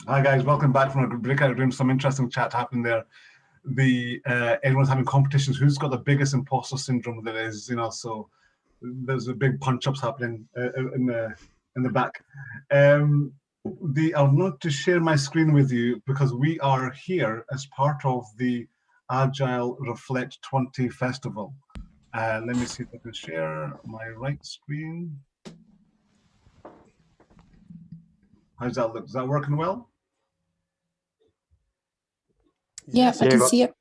Hi guys, welcome back from a breakout room. Some interesting chat happening there. Everyone's having competitions. Who's got the biggest imposter syndrome there is? So there's a big punch-ups happening in the back. I want to share my screen with you because we are here as part of the Agile20 Reflect Festival. Let me see if I can share my right screen. How's that look? Is that working well? Yeah, I can see it.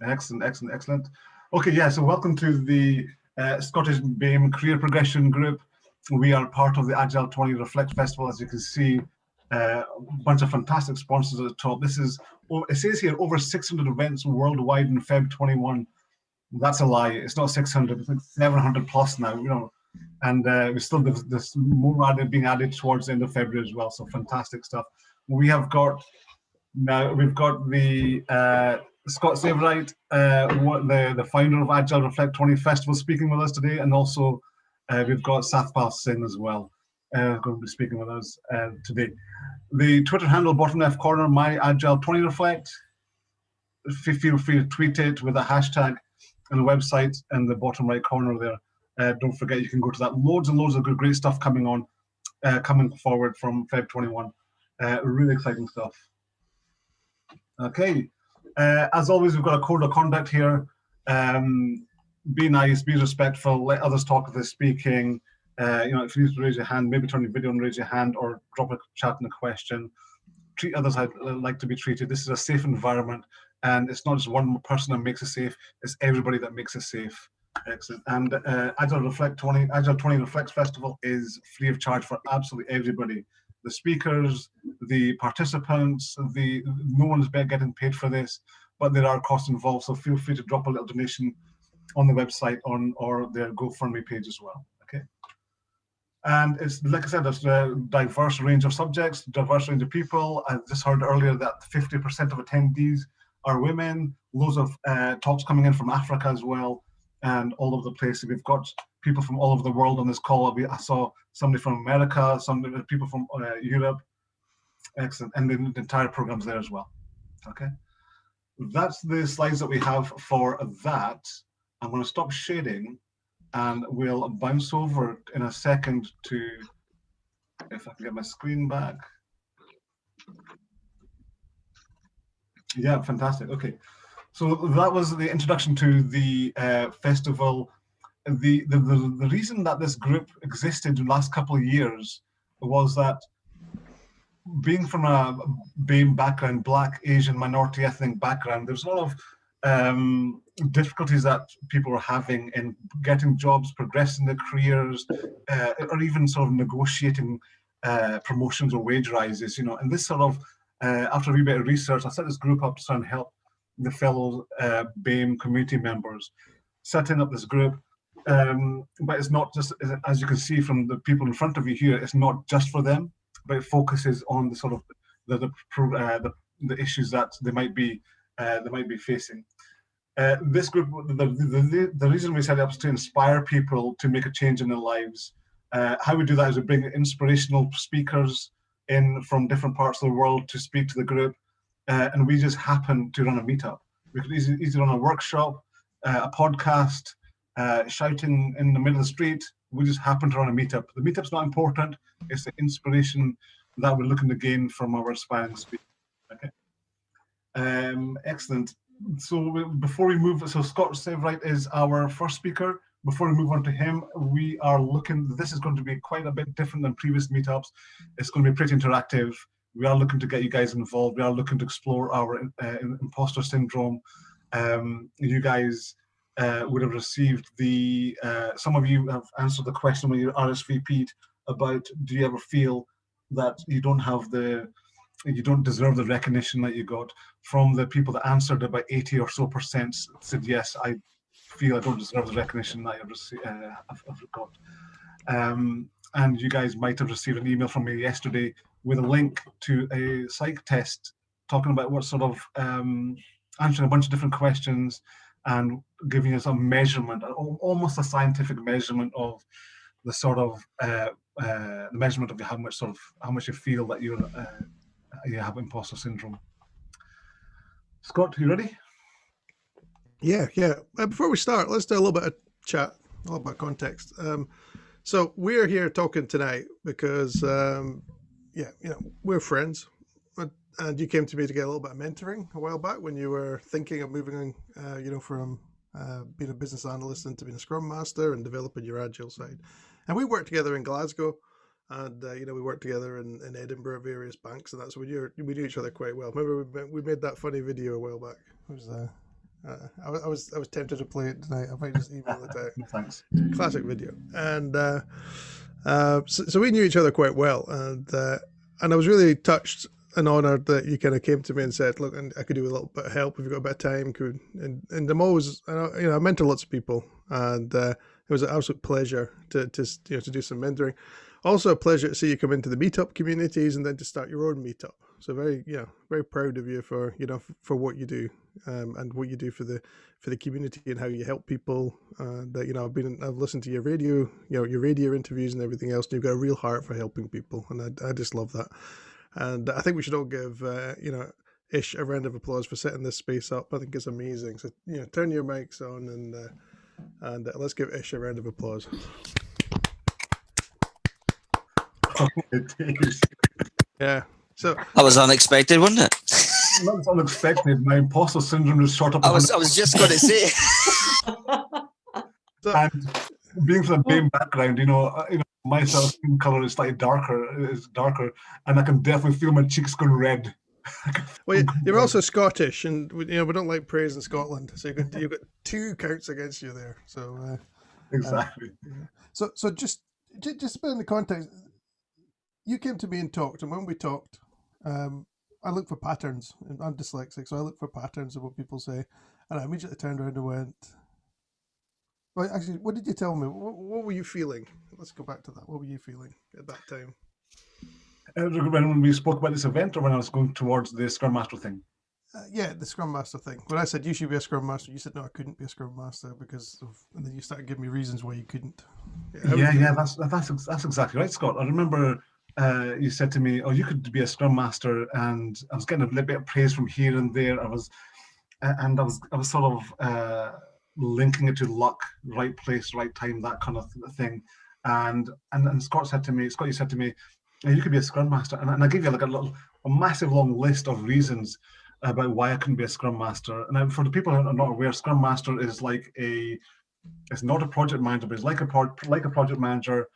Excellent, excellent, excellent. Okay, yeah, so welcome to the Scottish BAME Career Progression group. We are part of the Agile20 Reflect Festival. As you can see, a bunch of fantastic sponsors at the top. It says here over 600 events worldwide in Feb 21. That's a lie. It's not 600, it's like 700 plus now, and we still there's more being added towards the end of February as well. So fantastic stuff. We've got the Scott Sievwright, the founder of Agile20 Festival, speaking with us today, and also we've got Sathpal Singh as well, going to be speaking with us today. The Twitter handle bottom left corner, my Agile20Reflect. Feel free to tweet it with a hashtag, and the website in the bottom right corner there. Don't forget, you can go to that. Loads and loads of great stuff coming forward from Feb 21. Really exciting stuff. Okay, as always, we've got a code of conduct here. Be nice, be respectful, let others talk if they're speaking. If you need to raise your hand, maybe turn your video and raise your hand, or drop a chat and a question. Treat others how I'd like to be treated. This is a safe environment, and it's not just one person that makes it safe, it's everybody that makes it safe. Excellent. And Agile20 Reflect Festival is free of charge for absolutely everybody. The speakers, the participants, no one's getting paid for this, but there are costs involved, so feel free to drop a little donation on the website or their GoFundMe page as well. Okay. And it's, like I said, there's a diverse range of subjects, diverse range of people. I just heard earlier that 50% of attendees are women. Loads of talks coming in from Africa as well, and all over the place. We've got people from all over the world on this call. I saw somebody from America, some people from Europe. Excellent, and the entire program's there as well. Okay, that's the slides that we have for that. I'm going to stop sharing, and we'll bounce over in a second to, if I can get my screen back. Yeah, fantastic. Okay, so that was the introduction to the festival. The reason that this group existed in the last couple of years was that, being from a BAME background, Black, Asian, minority ethnic background, there's a lot of difficulties that people are having in getting jobs, progressing their careers, or even sort of negotiating promotions or wage rises, and this sort of, after a wee bit of research, I set this group up to try and help the fellow BAME community members, setting up this group. But it's not just, as you can see from the people in front of you here, it's not just for them, but it focuses on the sort of the issues that they might be facing. This group, the reason we set it up is to inspire people to make a change in their lives. How we do that is we bring inspirational speakers in from different parts of the world to speak to the group, and we just happen to run a meetup. We could easily run a workshop, a podcast, shouting in the middle of the street. We just happen to run a meetup. The meetup's not important, it's the inspiration that we're looking to gain from our aspiring speakers. Okay. Excellent. So before we move, so Scott Sievwright is our first speaker. Before we move on to him, we are looking, this is going to be quite a bit different than previous meetups. It's going to be pretty interactive. We are looking to get you guys involved. We are looking to explore our imposter syndrome. You guys would have received some of you have answered the question when you RSVP'd about, do you ever feel that you don't deserve the recognition that you got? From the people that answered, about 80 or so % said, yes, I feel I don't deserve the recognition that I've got. And you guys might have received an email from me yesterday with a link to a psych test talking about what sort of, answering a bunch of different questions and giving us a measurement, almost a scientific measurement of the sort of the measurement of how much you feel that you're have imposter syndrome. Scott, you ready? Yeah. Before we start, let's do a little bit of chat, a little bit of context. So we're here talking tonight because, we're friends, and you came to me to get a little bit of mentoring a while back when you were thinking of moving, from being a business analyst into being a Scrum Master and developing your Agile side. And we worked together in Glasgow, and we worked together in Edinburgh at various banks, and that's when we knew each other quite well. Remember we made that funny video a while back. It was I was tempted to play it tonight. I might just email it out. Thanks. Classic video. And so we knew each other quite well, and I was really touched and honoured that you kind of came to me and said, "Look, and I could do with a little bit of help if you've got a bit of time." And I'm always, I mentor lots of people, and it was an absolute pleasure to do some mentoring. Also a pleasure to see you come into the meetup communities and then to start your own meetup. So very proud of you for what you do, and what you do for the community and how you help people. I've listened to your radio, your radio interviews and everything else. And you've got a real heart for helping people, and I just love that. And I think we should all give Ish a round of applause for setting this space up. I think it's amazing. So turn your mics on and let's give Ish a round of applause. Yeah. So that was unexpected, wasn't it? That's unexpected. My imposter syndrome is short up. I was just going to say. And being from a BAME background, my skin color is slightly darker, and I can definitely feel my cheeks going red. Well, you're also Scottish, and we don't like praise in Scotland, so you've got 2 counts against you there. So exactly. So just a bit in the context. You came to me and talked, and when we talked, I look for patterns. I'm dyslexic, so I look for patterns of what people say, and I immediately turned around and went, well, actually, what did you tell me? What were you feeling? Let's go back to that. What were you feeling at that time? When we spoke about this event, or when I was going towards the Scrum Master thing? The Scrum Master thing. When I said you should be a Scrum Master, you said no, I couldn't be a Scrum Master and then you started giving me reasons why you couldn't. That's exactly right, Scott. I remember you said to me, "Oh, you could be a Scrum Master," and I was getting a little bit of praise from here and there. I was sort of linking it to luck, right place, right time, that kind of thing. And Scott, you said to me, "You could be a Scrum Master," and I gave you like a massive long list of reasons about why I couldn't be a Scrum Master. And for the people who are not aware, Scrum Master is it's not a project manager, but it's like a project manager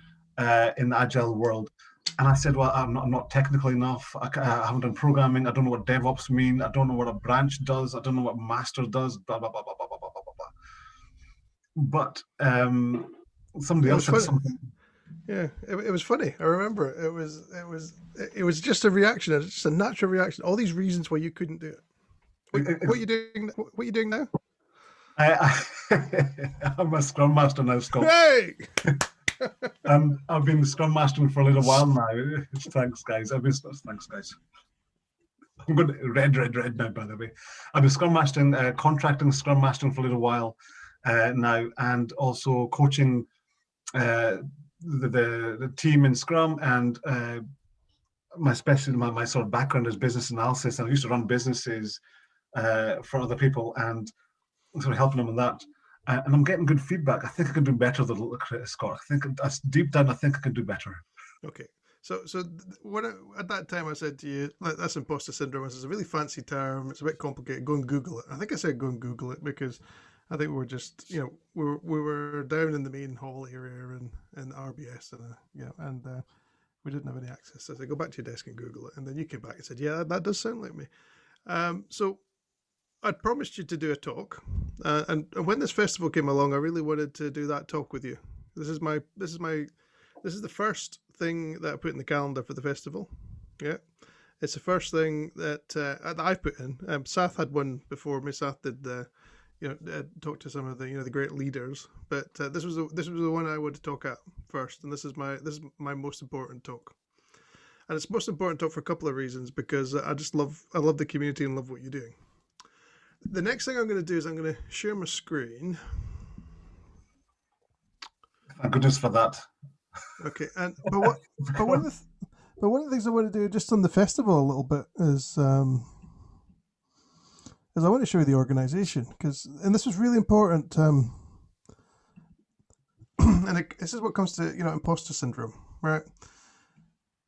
in the Agile world. And I said, well, I'm not technical enough. I haven't done programming. I don't know what DevOps mean. I don't know what a branch does. I don't know what master does. Blah blah blah blah blah blah blah blah blah. But somebody else said something. Yeah, it was funny. I remember it was just a reaction. It's just a natural reaction. All these reasons why you couldn't do it. What are you doing? What are you doing now? I'm a Scrum Master now, Scott. Hey. I've been Scrum Mastering for a little while now. Thanks, guys. I'm going red now, by the way. I've been Scrum Mastering, contracting Scrum Mastering for a little while now, and also coaching the team in Scrum. And my sort of background is business analysis. And I used to run businesses for other people and sort of helping them with that. And I'm getting good feedback. I think I can do better than Scott. I think deep down, I think I can do better. Okay. So at that time I said to you, that's imposter syndrome. It's a really fancy term. It's a bit complicated. Go and Google it. I think I said go and Google it because I think we were just, we were down in the main hall area in RBS, and we didn't have any access. So I said, go back to your desk and Google it. And then you came back and said, yeah, that does sound like me. So I'd promised you to do a talk, and when this festival came along, I really wanted to do that talk with you. This is the first thing that I put in the calendar for the festival. Yeah, it's the first thing that I put in. Sath had one before me. Sath did talk to some of the great leaders, but this was the one I wanted to talk at first, and this is my most important talk. And it's most important talk for a couple of reasons, because I love the community and love what you're doing. The next thing I'm going to do is I'm going to share my screen. Thank goodness for that. Okay, but one But one of the things I want to do just on the festival a little bit is I want to show you the organization, and this was really important. This is what comes to, imposter syndrome, right?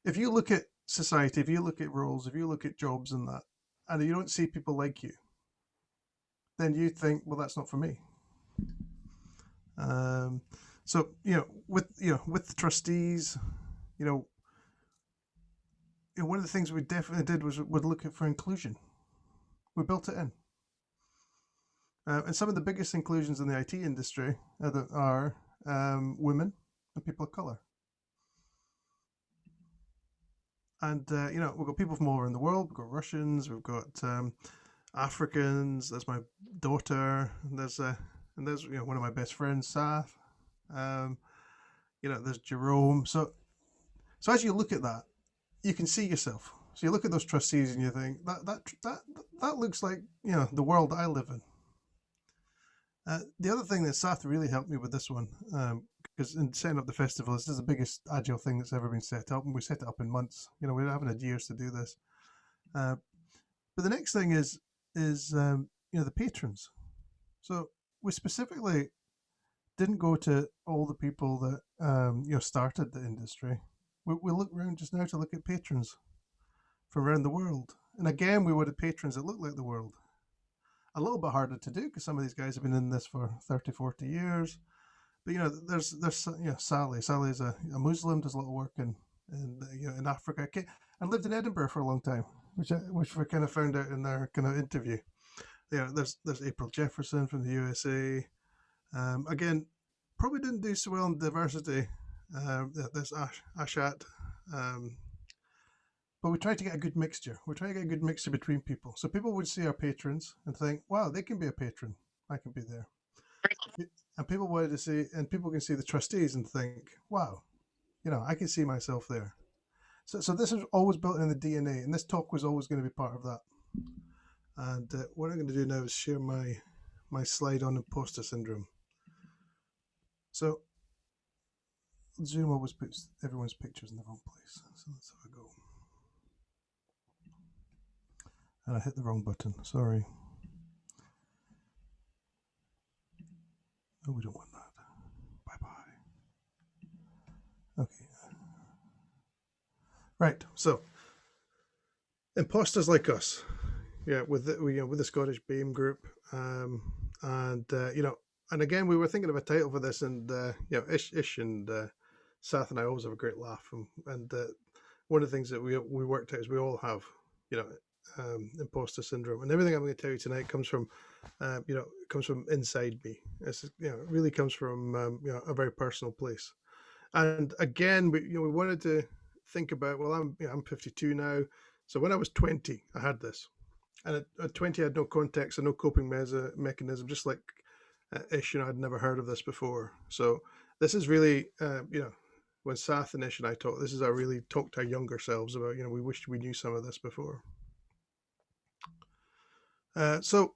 If you look at society, if you look at roles, if you look at jobs and that, and you don't see people like you, then you think, well, that's not for me. So with the trustees, one of the things we definitely did was would look for inclusion. We built it in. And some of the biggest inclusions in the IT industry are women and people of color. And, we've got people from all around the world. We've got Russians, we've got Africans. There's my daughter. There's one of my best friends, Sath. There's Jerome. So as you look at that, you can see yourself. So you look at those trustees and you think that looks like the world I live in. The other thing that Sath really helped me with this one, because in setting up the festival, this is the biggest agile thing that's ever been set up, and we set it up in months. We haven't had years to do this. But the next thing is the patrons. So we specifically didn't go to all the people that started the industry. We look around just now to look at patrons from around the world, and again we wanted patrons that look like the world. A little bit harder to do because some of these guys have been in this for 30, 40 years. But there's Sally. Sally's a Muslim, does a lot of work in Africa, and lived in Edinburgh for a long time, which we kind of found out in our kind of interview. There's April Jefferson from the USA. Again, probably didn't do so well in diversity. There's Ashat. But we try to get a good mixture. We try to get a good mixture between people. So people would see our patrons and think, wow, they can be a patron. I can be there. And people wanted to see, and people can see the trustees and think, wow, I can see myself there. So this was always built in the DNA, and this talk was always going to be part of that. And what I'm going to do now is share my slide on imposter syndrome. So Zoom always puts everyone's pictures in the wrong place. So let's have a go. And I hit the wrong button, sorry. Oh, we don't want that. Bye-bye. Okay. Right, so imposters like us, with the Scottish BAME group, and again we were thinking of a title for this, and Ish and Sath and I always have a great laugh, and one of the things that we worked out is we all have imposter syndrome, and everything I'm going to tell you tonight comes from comes from inside me. It really comes from a very personal place. And again, we wanted to think about, well, I'm 52 now, so when I was 20 I had this, and at 20 I had no context and no coping mechanism, just like Ish. I'd never heard of this before. So this is really when Sath and Ish and I talk, this is our really talk to our younger selves about, we wished we knew some of this before. So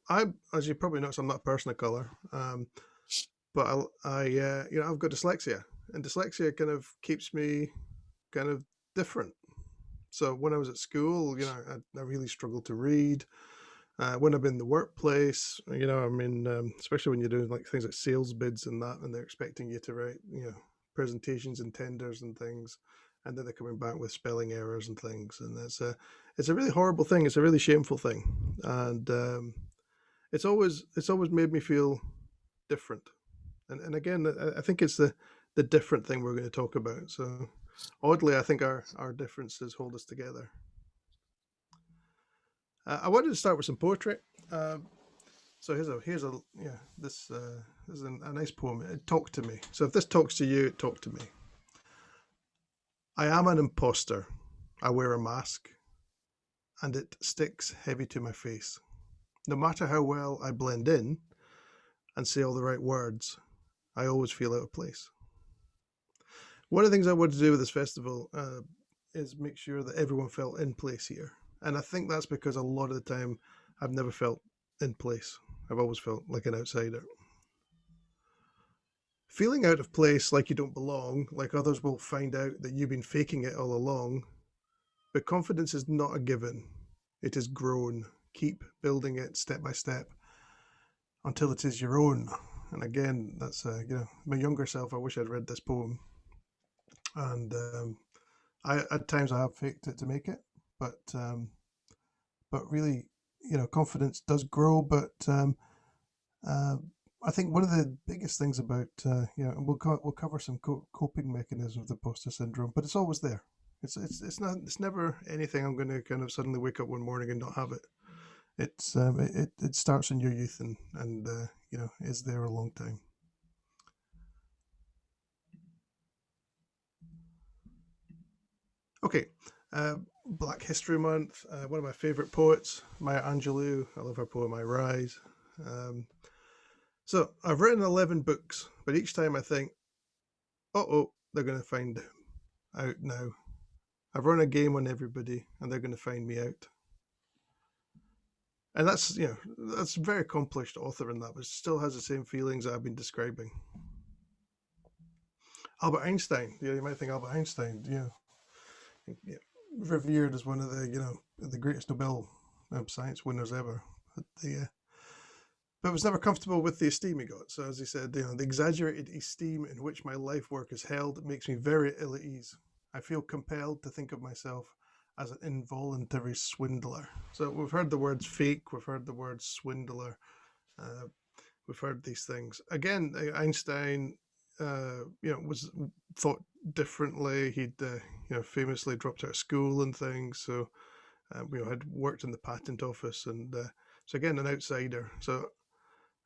as you probably noticed, I'm not a person of color, but I've got dyslexia, and dyslexia kind of keeps me kind of different. So when I was at school, I really struggled to read. When I'm in the workplace, especially when you're doing like things like sales bids and that, and they're expecting you to write, presentations and tenders and things, and then they're coming back with spelling errors and things, and it's a really horrible thing. It's a really shameful thing, and it's always made me feel different. And again, I think it's the different thing we're going to talk about. So oddly, I think our differences hold us together. I wanted to start with some poetry. So this is a nice poem. It talked to me. So if this talks to you, it talked to me. I am an imposter. I wear a mask, and it sticks heavy to my face. No matter how well I blend in and say all the right words, I always feel out of place. One of the things I wanted to do with this festival is make sure that everyone felt in place here. And I think that's because a lot of the time I've never felt in place. I've always felt like an outsider. Feeling out of place, like you don't belong, like others will find out that you've been faking it all along, But confidence is not a given. It is grown. Keep building it step by step until it is your own. And again, that's, my younger self, I wish I'd read this poem. And at times I have faked it to make it, but really, confidence does grow. But I think one of the biggest things about, we'll cover some coping mechanisms of imposter syndrome, but it's always there. It's never anything I'm going to kind of suddenly wake up one morning and not have it. It starts in your youth and is there a long time. Okay, Black History Month. One of my favorite poets, Maya Angelou. I love her poem I Rise. So I've written 11 books, but each time I think, they're going to find out now. I've run a game on everybody and they're going to find me out. And that's a very accomplished author in that, but still has the same feelings I've been describing. Albert Einstein, you might think Albert Einstein, revered as one of the greatest Nobel science winners ever. But was never comfortable with the esteem he got. So as he said, the exaggerated esteem in which my life work is held makes me very ill at ease. I feel compelled to think of myself as an involuntary swindler. So we've heard the words fake, we've heard the words swindler, we've heard these things. Again, Einstein, was thought differently. He'd, famously dropped out of school and things. So, had worked in the patent office, and so again, an outsider. So,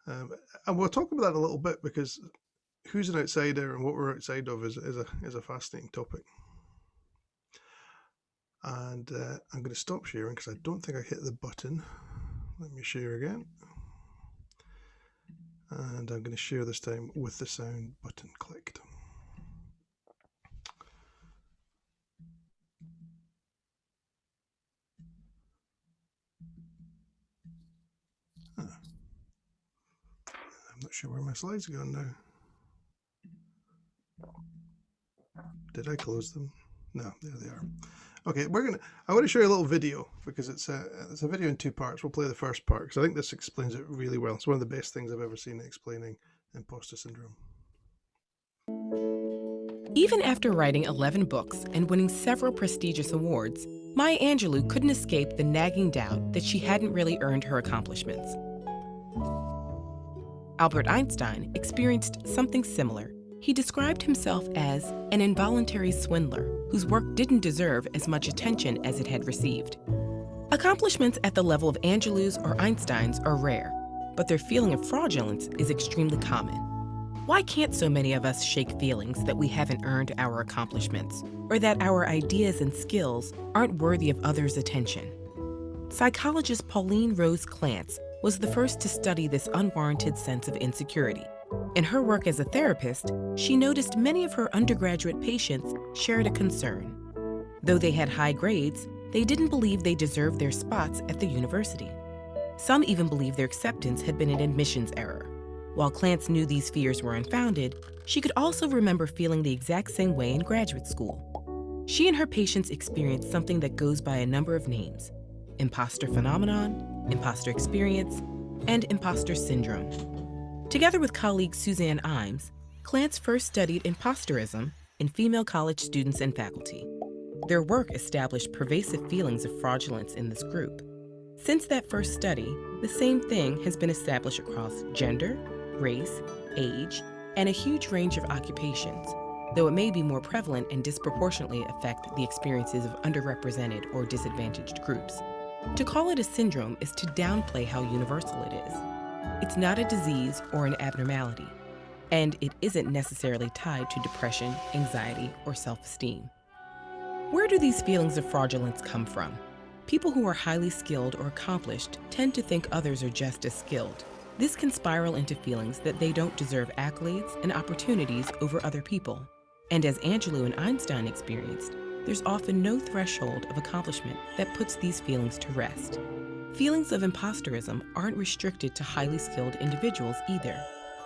and we'll talk about that a little bit, because who's an outsider and what we're outside of is a fascinating topic. And I'm going to stop sharing because I don't think I hit the button. Let me share again. And I'm going to share this time with the sound button clicked. I'm not sure where my slides are going now. Did I close them? No, there they are. Okay, I want to show you a little video, because it's a video in two parts. We'll play the first part because I think this explains it really well. It's one of the best things I've ever seen explaining imposter syndrome. Even after writing 11 books and winning several prestigious awards, Maya Angelou couldn't escape the nagging doubt that she hadn't really earned her accomplishments. Albert Einstein experienced something similar. He described himself as an involuntary swindler whose work didn't deserve as much attention as it had received. Accomplishments at the level of Angelou's or Einstein's are rare, but their feeling of fraudulence is extremely common. Why can't so many of us shake feelings that we haven't earned our accomplishments, or that our ideas and skills aren't worthy of others' attention? Psychologist Pauline Rose Clance was the first to study this unwarranted sense of insecurity. In her work as a therapist, she noticed many of her undergraduate patients shared a concern. Though they had high grades, they didn't believe they deserved their spots at the university. Some even believed their acceptance had been an admissions error. While Clance knew these fears were unfounded, she could also remember feeling the exact same way in graduate school. She and her patients experienced something that goes by a number of names: imposter phenomenon, imposter experience, and imposter syndrome. Together with colleague Suzanne Imes, Clance first studied impostorism in female college students and faculty. Their work established pervasive feelings of fraudulence in this group. Since that first study, the same thing has been established across gender, race, age, and a huge range of occupations, though it may be more prevalent and disproportionately affect the experiences of underrepresented or disadvantaged groups. To call it a syndrome is to downplay how universal it is. It's not a disease or an abnormality, and it isn't necessarily tied to depression, anxiety, or self-esteem. Where do these feelings of fraudulence come from? People who are highly skilled or accomplished tend to think others are just as skilled. This can spiral into feelings that they don't deserve accolades and opportunities over other people. And as Angelou and Einstein experienced, there's often no threshold of accomplishment that puts these feelings to rest. Feelings of impostorism aren't restricted to highly skilled individuals either.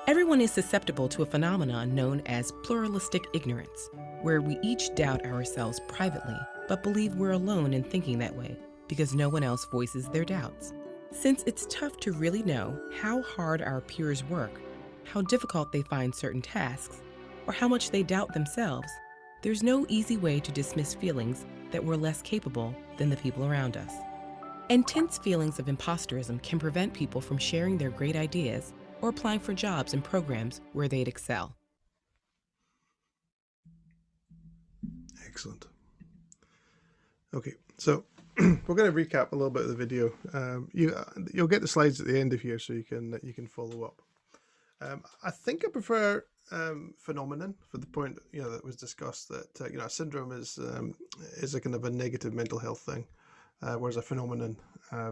Everyone is susceptible to a phenomenon known as pluralistic ignorance, where we each doubt ourselves privately but believe we're alone in thinking that way because no one else voices their doubts. Since it's tough to really know how hard our peers work, how difficult they find certain tasks, or how much they doubt themselves, there's no easy way to dismiss feelings that we're less capable than the people around us. Intense feelings of impostorism can prevent people from sharing their great ideas or applying for jobs and programs where they'd excel. Excellent. Okay, so we're going to recap a little bit of the video. You'll get the slides at the end of here, so you can follow up. I think I prefer phenomenon for the point that was discussed, that a syndrome is a kind of a negative mental health thing, whereas a phenomenon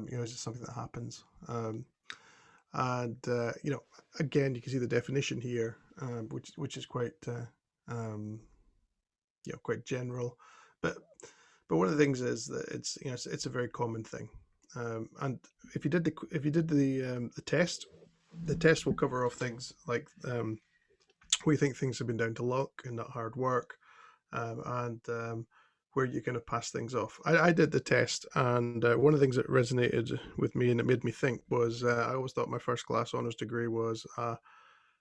is just something that happens. Again, you can see the definition here, which is quite quite general, but one of the things is that it's a very common thing, and if you did the test, the test will cover off things like we think things have been down to luck and not hard work, and where you kind of pass things off. I did the test, and one of the things that resonated with me and it made me think was I always thought my first class honours degree was a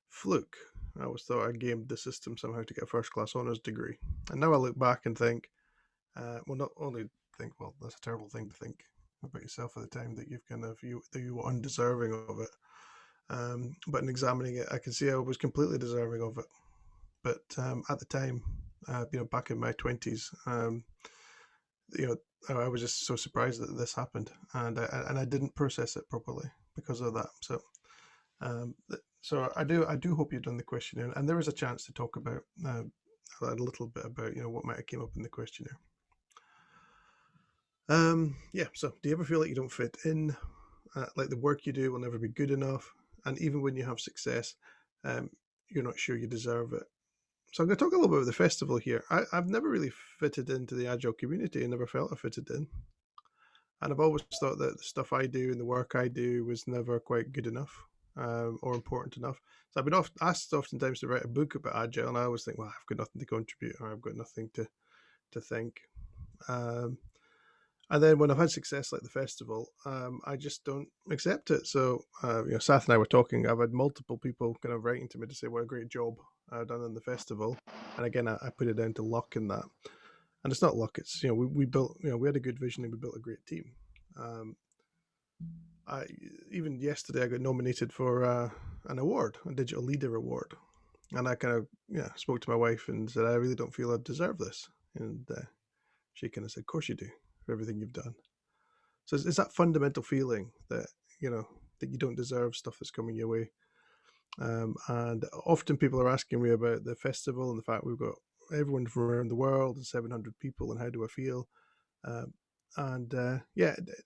fluke. I always thought I gamed the system somehow to get a first class honours degree, and now I look back and think, not only think, well, that's a terrible thing to think about yourself at the time, that you've kind of that you were undeserving of it. But in examining it, I can see I was completely deserving of it. But at the time, back in my 20s, I was just so surprised that this happened, and I didn't process it properly because of that. So I do hope you've done the questionnaire, and there is a chance to talk about a little bit about what might have came up in the questionnaire. So do you ever feel like you don't fit in, like the work you do will never be good enough, and even when you have success, you're not sure you deserve it? So I'm going to talk a little bit about the festival here. I've never really fitted into the Agile community. I never felt I fitted in, and I've always thought that the stuff I do and the work I do was never quite good enough or important enough. So I've been asked oftentimes to write a book about Agile, and I always think, well, I've got nothing to contribute, or I've got nothing to think. And then when I've had success like the festival, I just don't accept it. So, Sath and I were talking. I've had multiple people kind of writing to me to say what a great job I've done in the festival. And again, I put it down to luck in that. And it's not luck. It's, we built, we had a good vision and we built a great team. Even yesterday, I got nominated for an award, a Digital Leader Award. And I kind of, spoke to my wife and said, I really don't feel I deserve this. And she kind of said, of course you do, for everything you've done. So it's that fundamental feeling that, that you don't deserve stuff that's coming your way. And often people are asking me about the festival and the fact we've got everyone from around the world and 700 people, and how do I feel?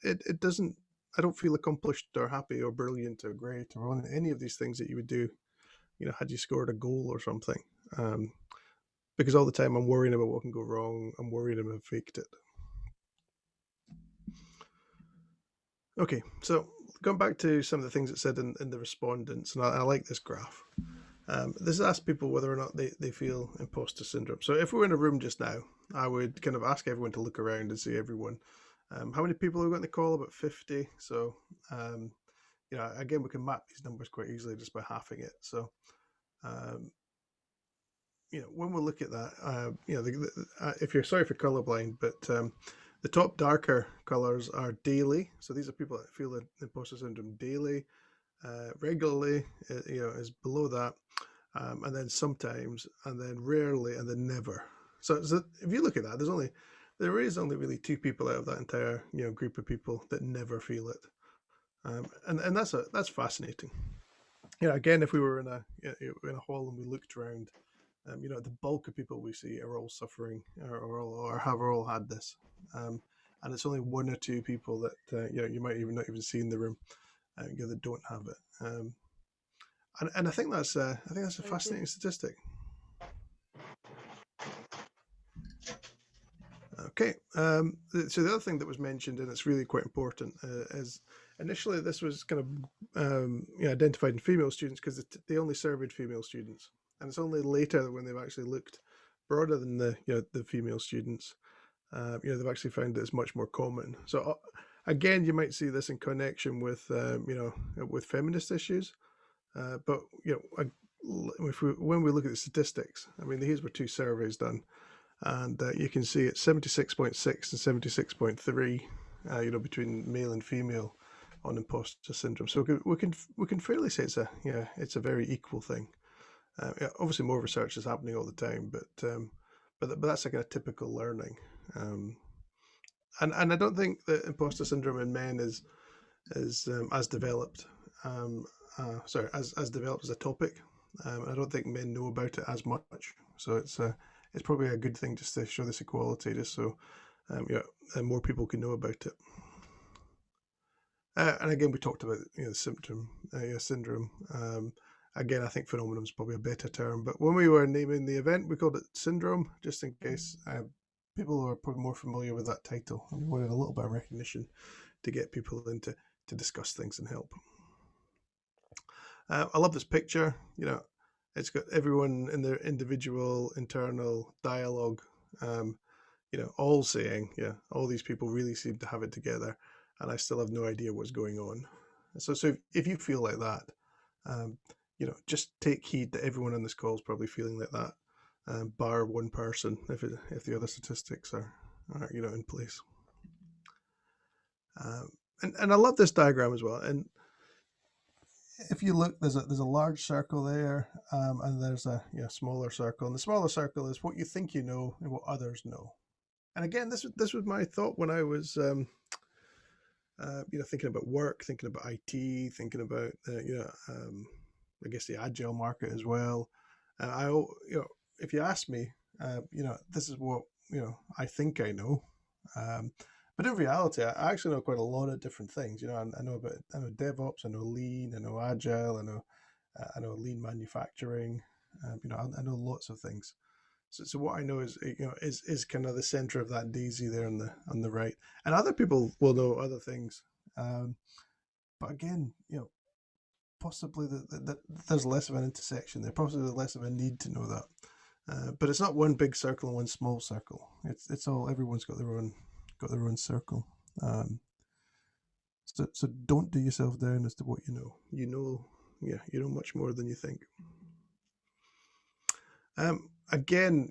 It doesn't, I don't feel accomplished or happy or brilliant or great or any of these things that you would do, had you scored a goal or something. Because all the time I'm worrying about what can go wrong. I'm worried I've faked it. Okay, so going back to some of the things it said in the respondents, and I like this graph. This asks people whether or not they feel imposter syndrome. So if we were in a room just now, I would kind of ask everyone to look around and see everyone. How many people have we got in the call? About 50. So, again, we can map these numbers quite easily just by halving it. So, when we look at that, if you're sorry for colorblind, but the top darker colors are daily. So these are people that feel the imposter syndrome daily, regularly, is below that, and then sometimes, and then rarely, and then never. So if you look at that, there is only really 2 people out of that entire group of people that never feel it, and that's fascinating. Again, if we were in a hall and we looked around, the bulk of people we see are all suffering or have all had this, and it's only 1 or 2 people that you might even not even see in the room that don't have it, and I think that's a fascinating statistic. Okay, so the other thing that was mentioned, and it's really quite important, is initially this was kind of identified in female students because they only surveyed female students, and it's only later when they've actually looked broader than the female students, they've actually found that it's much more common. So again, you might see this in connection with, with feminist issues. But when we look at the statistics, I mean, these were 2 surveys done, and you can see it's 76.6 and 76.3, between male and female on imposter syndrome. So we can fairly say it's a very equal thing. Obviously, more research is happening all the time, but that's like a typical learning. And I don't think that imposter syndrome in men is as developed. As developed as a topic. I don't think men know about it as much. So it's probably a good thing just to show this equality, just so and more people can know about it. And again, we talked about the syndrome. Again, I think phenomenon is probably a better term. But when we were naming the event, we called it syndrome, just in case people are probably more familiar with that title. And we wanted a little bit of recognition to get people into to discuss things and help. I love this picture. It's got everyone in their individual internal dialogue, all saying, all these people really seem to have it together, and I still have no idea what's going on. So if you feel like that, just take heed that everyone on this call is probably feeling like that, bar one person, if the other statistics are in place. And I love this diagram as well. And if you look, there's a large circle there, and there's a smaller circle. And the smaller circle is what you think you know and what others know. And again, this was my thought when I was thinking about work, thinking about IT, thinking about I guess the agile market as well. If you ask me, this is what I think I know. But in reality, I actually know quite a lot of different things. I know DevOps, I know Lean, I know Agile, I know Lean manufacturing. I know lots of things. So what I know is kind of the center of that daisy there on the right, and other people will know other things. But again, possibly that there's less of an intersection there. Possibly less of a need to know that. But it's not one big circle and one small circle. It's all, everyone's got their own circle. So don't do yourself down as to what you know. You know much more than you think. Again,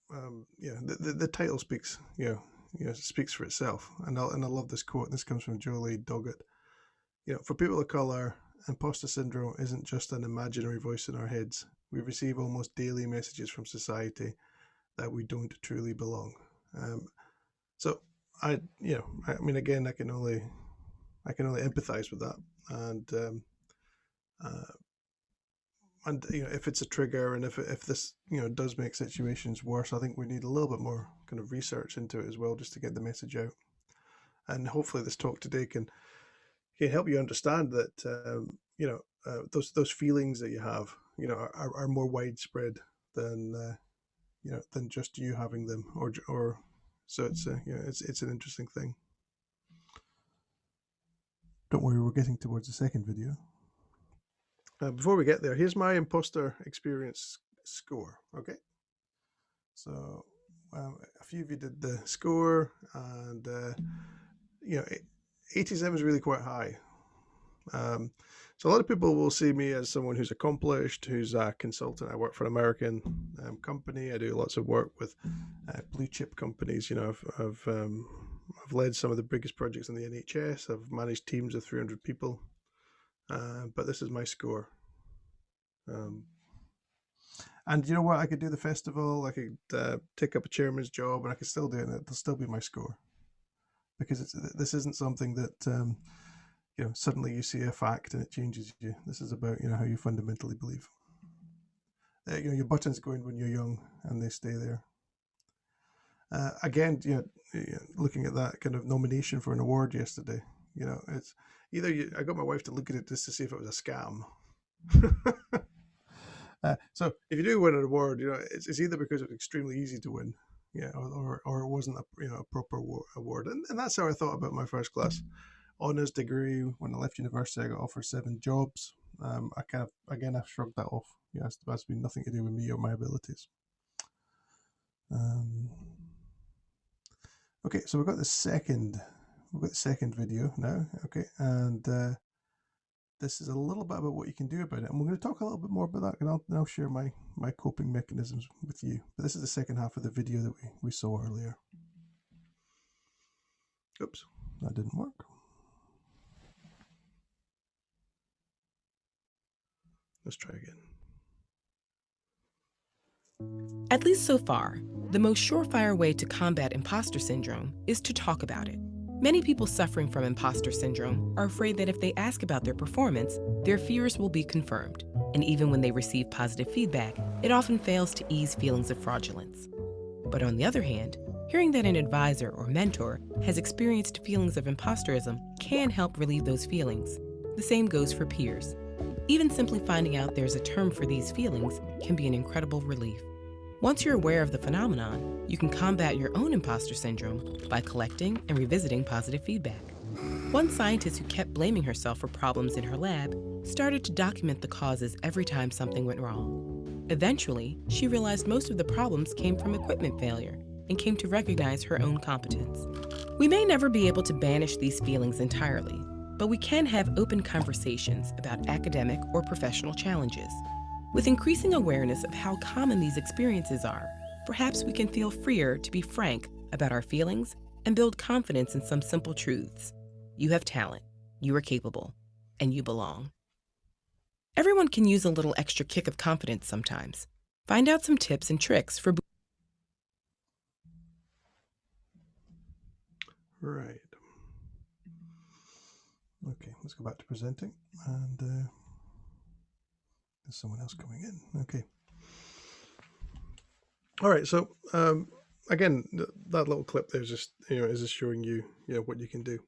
the title speaks, speaks for itself. And I love this quote. This comes from Jolie Doggett. For people of color, imposter syndrome isn't just an imaginary voice in our heads. We receive almost daily messages from society that we don't truly belong. So again, I can only empathize with that, and if it's a trigger, and if this does make situations worse, I think we need a little bit more kind of research into it as well, just to get the message out. And hopefully, this talk today can help you understand that those feelings that you have are more widespread than just you having them, or so it's an interesting thing. Don't worry, we're getting towards the second video. Before we get there, here's my imposter experience score. Okay, so a few of you did the score, and 87 is really quite high. So a lot of people will see me as someone who's accomplished, who's a consultant. I work for an American company. I do lots of work with blue chip companies. I've led some of the biggest projects in the NHS. I've managed teams of 300 people. But this is my score. And you know what? I could do the festival. I could take up a chairman's job, and I could still do it. And it'll still be my score, because this isn't something that suddenly you see a fact and it changes you. This is about how you fundamentally believe. Your buttons go in when you're young, and they stay there. Again, looking at that kind of nomination for an award yesterday, it's either I got my wife to look at it just to see if it was a scam. So if you do win an award, it's either because it was extremely easy to win, or it wasn't a proper award. And that's how I thought about my first class honours degree. When I left university, I got offered 7 jobs. I shrugged that off. That's been nothing to do with me or my abilities. Okay, so we've got the second video now. Okay, and this is a little bit about what you can do about it, and we're going to talk a little bit more about that, and I'll share my coping mechanisms with you. But this is the second half of the video that we saw earlier. Oops, that didn't work. Let's try again. At least so far, the most surefire way to combat imposter syndrome is to talk about it. Many people suffering from imposter syndrome are afraid that if they ask about their performance, their fears will be confirmed. And even when they receive positive feedback, it often fails to ease feelings of fraudulence. But on the other hand, hearing that an advisor or mentor has experienced feelings of impostorism can help relieve those feelings. The same goes for peers. Even simply finding out there's a term for these feelings can be an incredible relief. Once you're aware of the phenomenon, you can combat your own imposter syndrome by collecting and revisiting positive feedback. One scientist who kept blaming herself for problems in her lab started to document the causes every time something went wrong. Eventually, she realized most of the problems came from equipment failure and came to recognize her own competence. We may never be able to banish these feelings entirely, but we can have open conversations about academic or professional challenges. With increasing awareness of how common these experiences are, perhaps we can feel freer to be frank about our feelings and build confidence in some simple truths. You have talent, you are capable, and you belong. Everyone can use a little extra kick of confidence sometimes. Find out some tips and tricks for Right. Okay, let's go back to presenting, and there's someone else coming in. Okay. All right, so again, that little clip there is just is just showing you what you can do.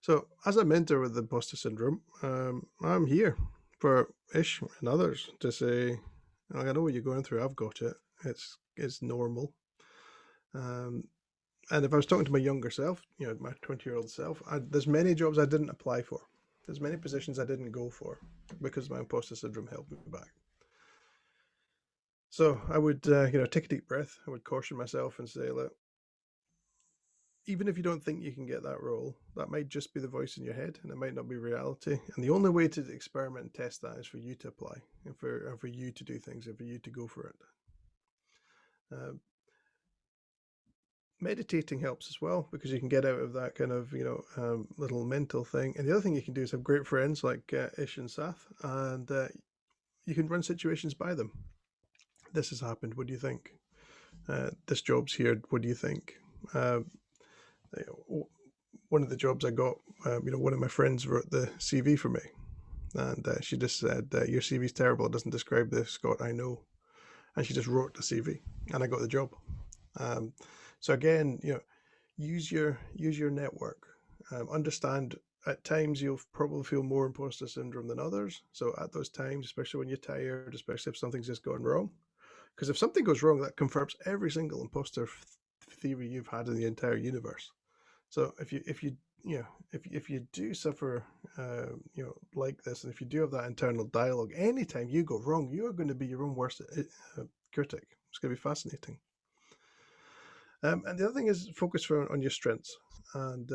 So as a mentor with imposter syndrome, I'm here for Ish and others to say, I know what you're going through. I've got it. It's normal. And if I was talking to my younger self, my 20-year-old self, there's many jobs I didn't apply for. There's many positions I didn't go for because my imposter syndrome held me back. So I would, take a deep breath. I would caution myself and say, look, even if you don't think you can get that role, that might just be the voice in your head, and it might not be reality. And the only way to experiment and test that is for you to apply, and for you to do things, and for you to go for it. Meditating helps as well, because you can get out of that kind of little mental thing. And the other thing you can do is have great friends like Ish and Sath, and you can run situations by them. This has happened. What do you think? This job's here. What do you think? One of the jobs I got, one of my friends wrote the CV for me, and she just said, "Your CV's terrible. It doesn't describe the Scott I know," and she just wrote the CV, and I got the job. So again, use your network. Understand at times you'll probably feel more imposter syndrome than others. So at those times, especially when you're tired, especially if something's just gone wrong, because if something goes wrong, that confirms every single imposter theory you've had in the entire universe. So if you do suffer, like this, and if you do have that internal dialogue, anytime you go wrong, you are going to be your own worst critic. It's going to be fascinating. And the other thing is focus on your strengths and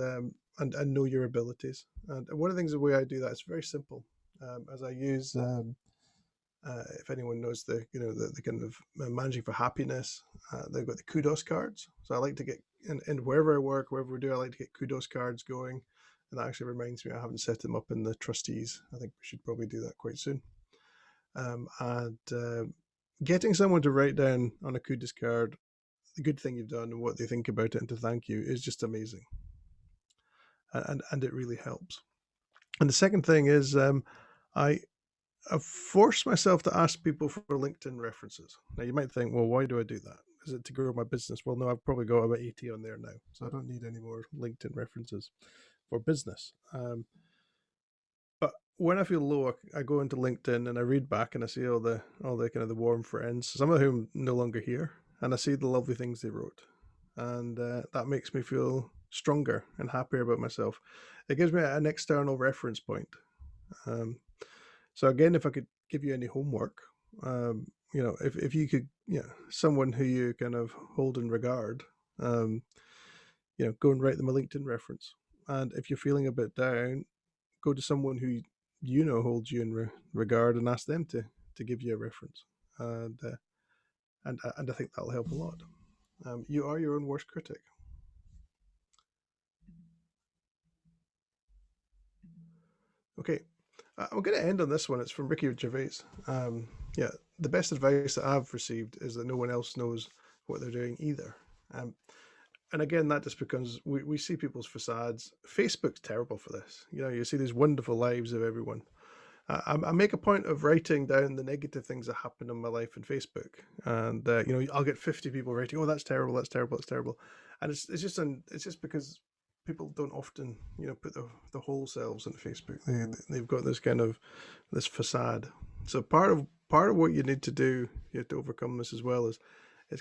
know your abilities. And one of the things, the way I do that is very simple. As I use, if anyone knows the kind of managing for happiness, they've got the Kudos Cards. So I like to get, and wherever I work, wherever we do, I like to get Kudos Cards going. And that actually reminds me, I haven't set them up in the trustees. I think we should probably do that quite soon. Getting someone to write down on a Kudos card the good thing you've done and what they think about it and to thank you is just amazing. And it really helps. And the second thing is I've forced myself to ask people for LinkedIn references. Now you might think, well, why do I do that? Is it to grow my business? Well, no, I've probably got about 80 on there now, so I don't need any more LinkedIn references for business. But when I feel low, I go into LinkedIn and I read back and I see all the kind of the warm friends, some of whom no longer here, and I see the lovely things they wrote, and that makes me feel stronger and happier about myself. It gives me an external reference point. So again, if I could give you any homework, if you could, someone who you kind of hold in regard, go and write them a LinkedIn reference. And if you're feeling a bit down, go to someone who holds you in regard and ask them to give you a reference. And I think that'll help a lot. You are your own worst critic. Okay, I'm going to end on this one. It's from Ricky Gervais. The best advice that I've received is that no one else knows what they're doing either. And again, that just because we see people's facades. Facebook's terrible for this. You see these wonderful lives of everyone. I make a point of writing down the negative things that happen in my life in Facebook, and I'll get 50 people writing, "Oh, that's terrible, that's terrible, that's terrible," and it's just because people don't often put the whole selves into Facebook. They've got this facade. So part of what you need to do to overcome this as well is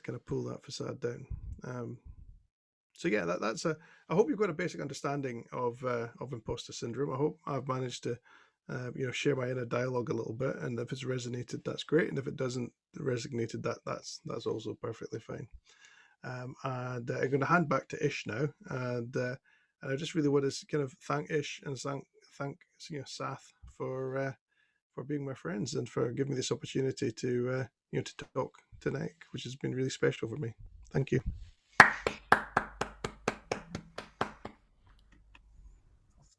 kind of pull that facade down. So yeah, that's I hope you've got a basic understanding of imposter syndrome. I hope I've managed to share my inner dialogue a little bit, and if it's resonated, that's great, and if it doesn't resonated, that's also perfectly fine. And I'm going to hand back to Ish now, and I just really want to kind of thank Ish and thank Sath for being my friends and for giving me this opportunity to talk tonight, which has been really special for me. Thank you.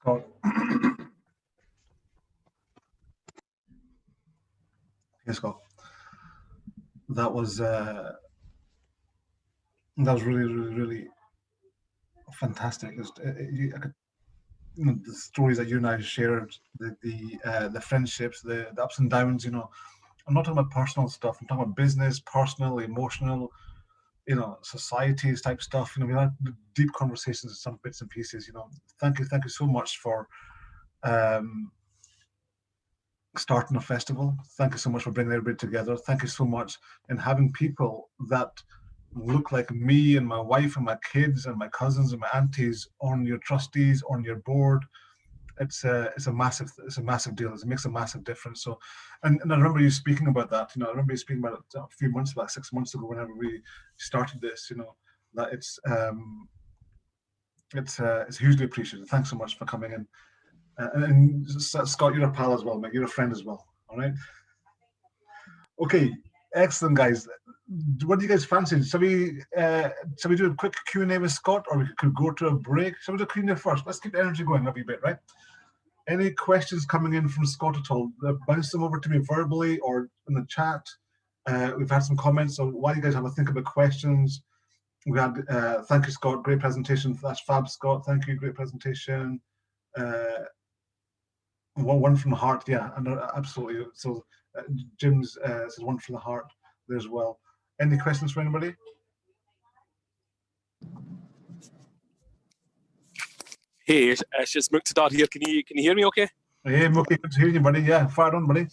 Scott. Yes, Scott. That was really, really, really fantastic. The stories that you and I shared, the friendships, the ups and downs. I'm not talking about personal stuff. I'm talking about business, personal, emotional, societies type stuff. We had deep conversations in some bits and pieces. Thank you so much for starting a festival. Thank you so much for bringing everybody together. Thank you so much in having people that look like me and my wife and my kids and my cousins and my aunties on your trustees, on your board. It's a massive deal. It makes a massive difference. So, and I remember you speaking about that. I remember you speaking about it a few months back, 6 months ago, whenever we started this. That it's hugely appreciated. Thanks so much for coming in. And Scott, you're a pal as well, mate. You're a friend as well. All right. Okay. Excellent, guys. What do you guys fancy? Shall we do a quick Q&A with Scott, or we could go to a break? Shall we do Q&A first? Let's keep the energy going a wee bit, right? Any questions coming in from Scott at all? Bounce them over to me verbally or in the chat. We've had some comments, so while you guys have a think about questions, we had thank you, Scott. Great presentation. That's fab, Scott. Thank you. Great presentation. One from the heart, yeah, and absolutely. So Jim's says one from the heart there as well. Any questions for anybody? Hey, it's just Muqtadar here. Can you hear me okay? Hey, Mookie, good to hear you, buddy. Yeah, fire on, buddy.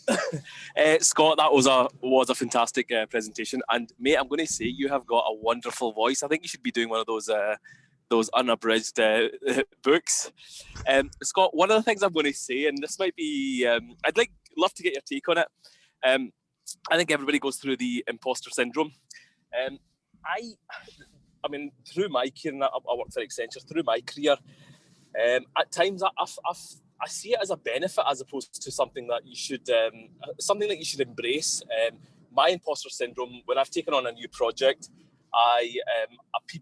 Scott, that was a fantastic presentation, and mate, I'm going to say you have got a wonderful voice. I think you should be doing one of those unabridged books. Scott, one of the things I'm going to say, and this might be, I'd love to get your take on it. I think everybody goes through the imposter syndrome. I mean, through my career, I worked for Accenture. Through my career, at times I see it as a benefit as opposed to something that you should embrace. My imposter syndrome, when I've taken on a new project,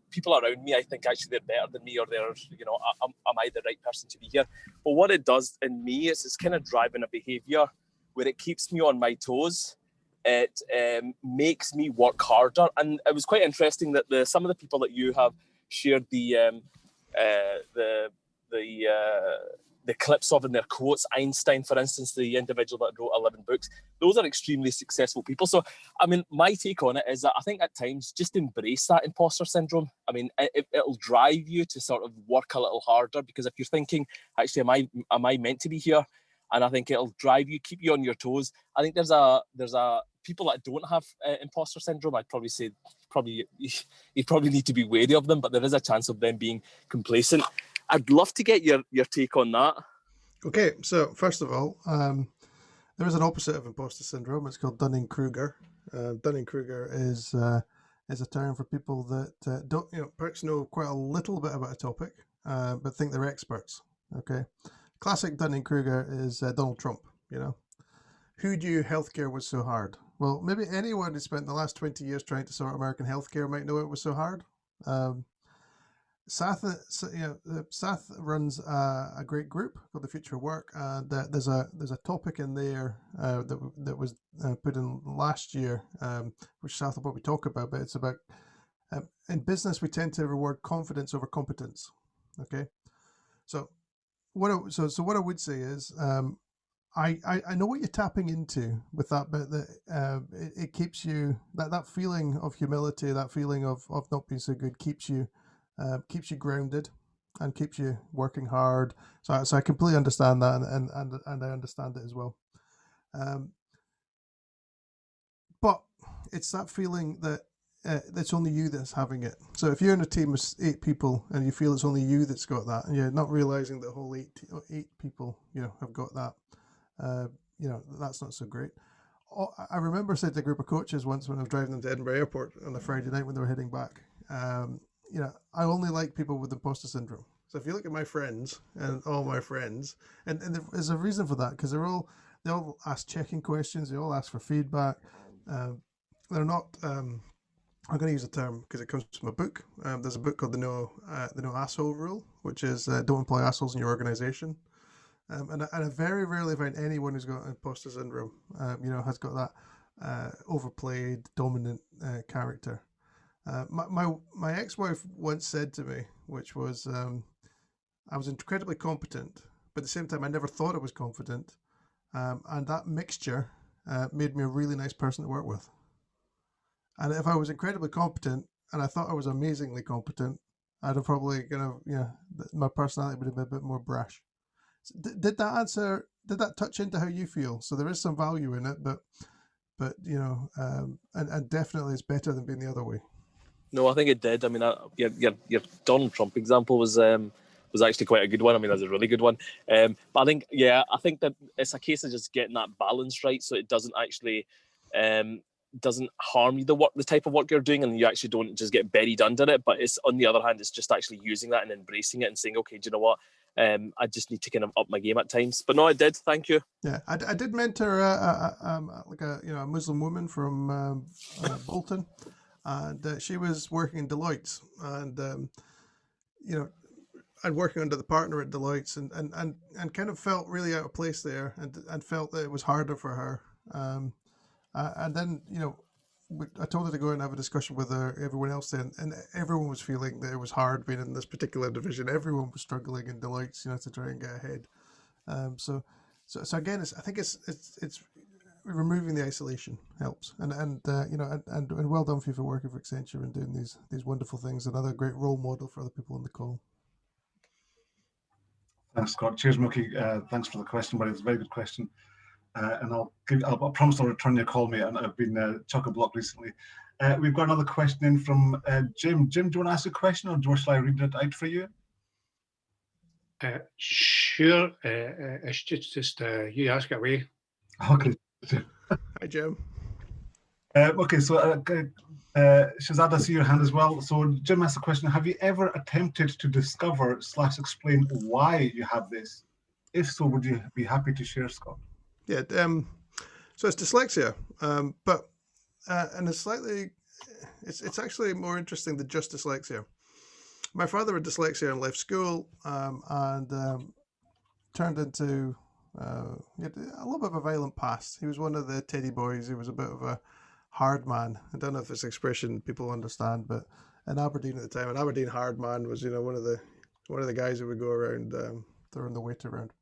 people around me, I think actually they're better than me, or they're, am I the right person to be here? But what it does in me is it's kind of driving a behaviour where it keeps me on my toes. It makes me work harder, and it was quite interesting that some of the people that you have shared the clips of in their quotes. Einstein, for instance, the individual that wrote 11 books, those are extremely successful people. So, I mean, my take on it is that I think at times just embrace that imposter syndrome. I mean, it'll drive you to sort of work a little harder, because if you're thinking, actually, am I meant to be here? And I think it'll drive you, keep you on your toes. I think there's a people that don't have imposter syndrome, I'd probably say you probably need to be wary of them, but there is a chance of them being complacent. I'd love to get your take on that. Okay, so first of all, there is an opposite of imposter syndrome. It's called Dunning-Kruger. Dunning-Kruger is is a term for people that don't, perhaps know quite a little bit about a topic, but think they're experts. Okay, classic Dunning-Kruger is Donald Trump. Who knew healthcare was so hard? Well, maybe anyone who spent the last 20 years trying to sort American healthcare might know it was so hard. Sath runs a great group called the Future of Work, and there's a topic in there that was put in last year, which Sath will probably talk about. But it's about in business we tend to reward confidence over competence. Okay, so what I would say is I know what you're tapping into with that bit, that it keeps you, that feeling of humility, that feeling of not being so good keeps you grounded and keeps you working hard. So I completely understand that, and I understand it as well. But it's that feeling that it's only you that's having it. So if you're in a team of 8 people and you feel it's only you that's got that, and you're not realizing that the whole eight people have got that, that's not so great. I remember saying to a group of coaches once when I was driving them to Edinburgh Airport on a Friday night when they were heading back, I only like people with imposter syndrome. So if you look at my friends and all my friends, and there's a reason for that, because they all ask checking questions, they all ask for feedback. They're not. I'm going to use a term because it comes from a book. There's a book called the No Asshole Rule, which is don't employ assholes in your organization. And I very rarely find anyone who's got imposter syndrome, has got that overplayed, dominant character. My ex-wife once said to me, which was, I was incredibly competent, but at the same time, I never thought I was confident. And that mixture made me a really nice person to work with. And if I was incredibly competent and I thought I was amazingly competent, I'd have probably, my personality would have been a bit more brash. So did that touch into how you feel? So there is some value in it, but and definitely it's better than being the other way. No, I think it did. I mean, your Donald Trump example was actually quite a good one. I mean, that's a really good one. But I think that it's a case of just getting that balance right, so it doesn't actually doesn't harm you the type of work you're doing, and you actually don't just get buried under it. But it's, on the other hand, it's just actually using that and embracing it and saying, okay, do you know what? I just need to kind of up my game at times. But no, I did. Thank you. Yeah, I did mentor a Muslim woman from Bolton, and she was working in Deloitte's, and I'd working under the partner at Deloitte's, and kind of felt really out of place there, and felt that it was harder for her. And then I told her to go and have a discussion with everyone else then, and everyone was feeling that it was hard being in this particular division. Everyone was struggling in Deloitte's, to try and get ahead. So again, I think it's removing the isolation helps, and well done for you for working for Accenture and doing these wonderful things. Another great role model for other people on the call. Thanks, Scott. Cheers, Mookie. Thanks for the question, buddy. It's a very good question. And I promise I'll return your call, mate. And I've been chock-a-block recently. We've got another question in from Jim. Jim, do you want to ask a question, or shall I read it out for you? Sure. It's just you ask away. Okay. Hi, Jim. Okay, so Shazad, I see your hand as well. So Jim asked the question: have you ever attempted to discover/explain why you have this? If so, would you be happy to share, Scott? Yeah, so it's dyslexia, but and it's actually more interesting than just dyslexia. My father had dyslexia and left school, and turned into he had a little bit of a violent past. He was one of the teddy boys. He was a bit of a hard man. I don't know if this expression people understand, but in Aberdeen at the time, an Aberdeen hard man was one of the guys who would go around throwing the weight around.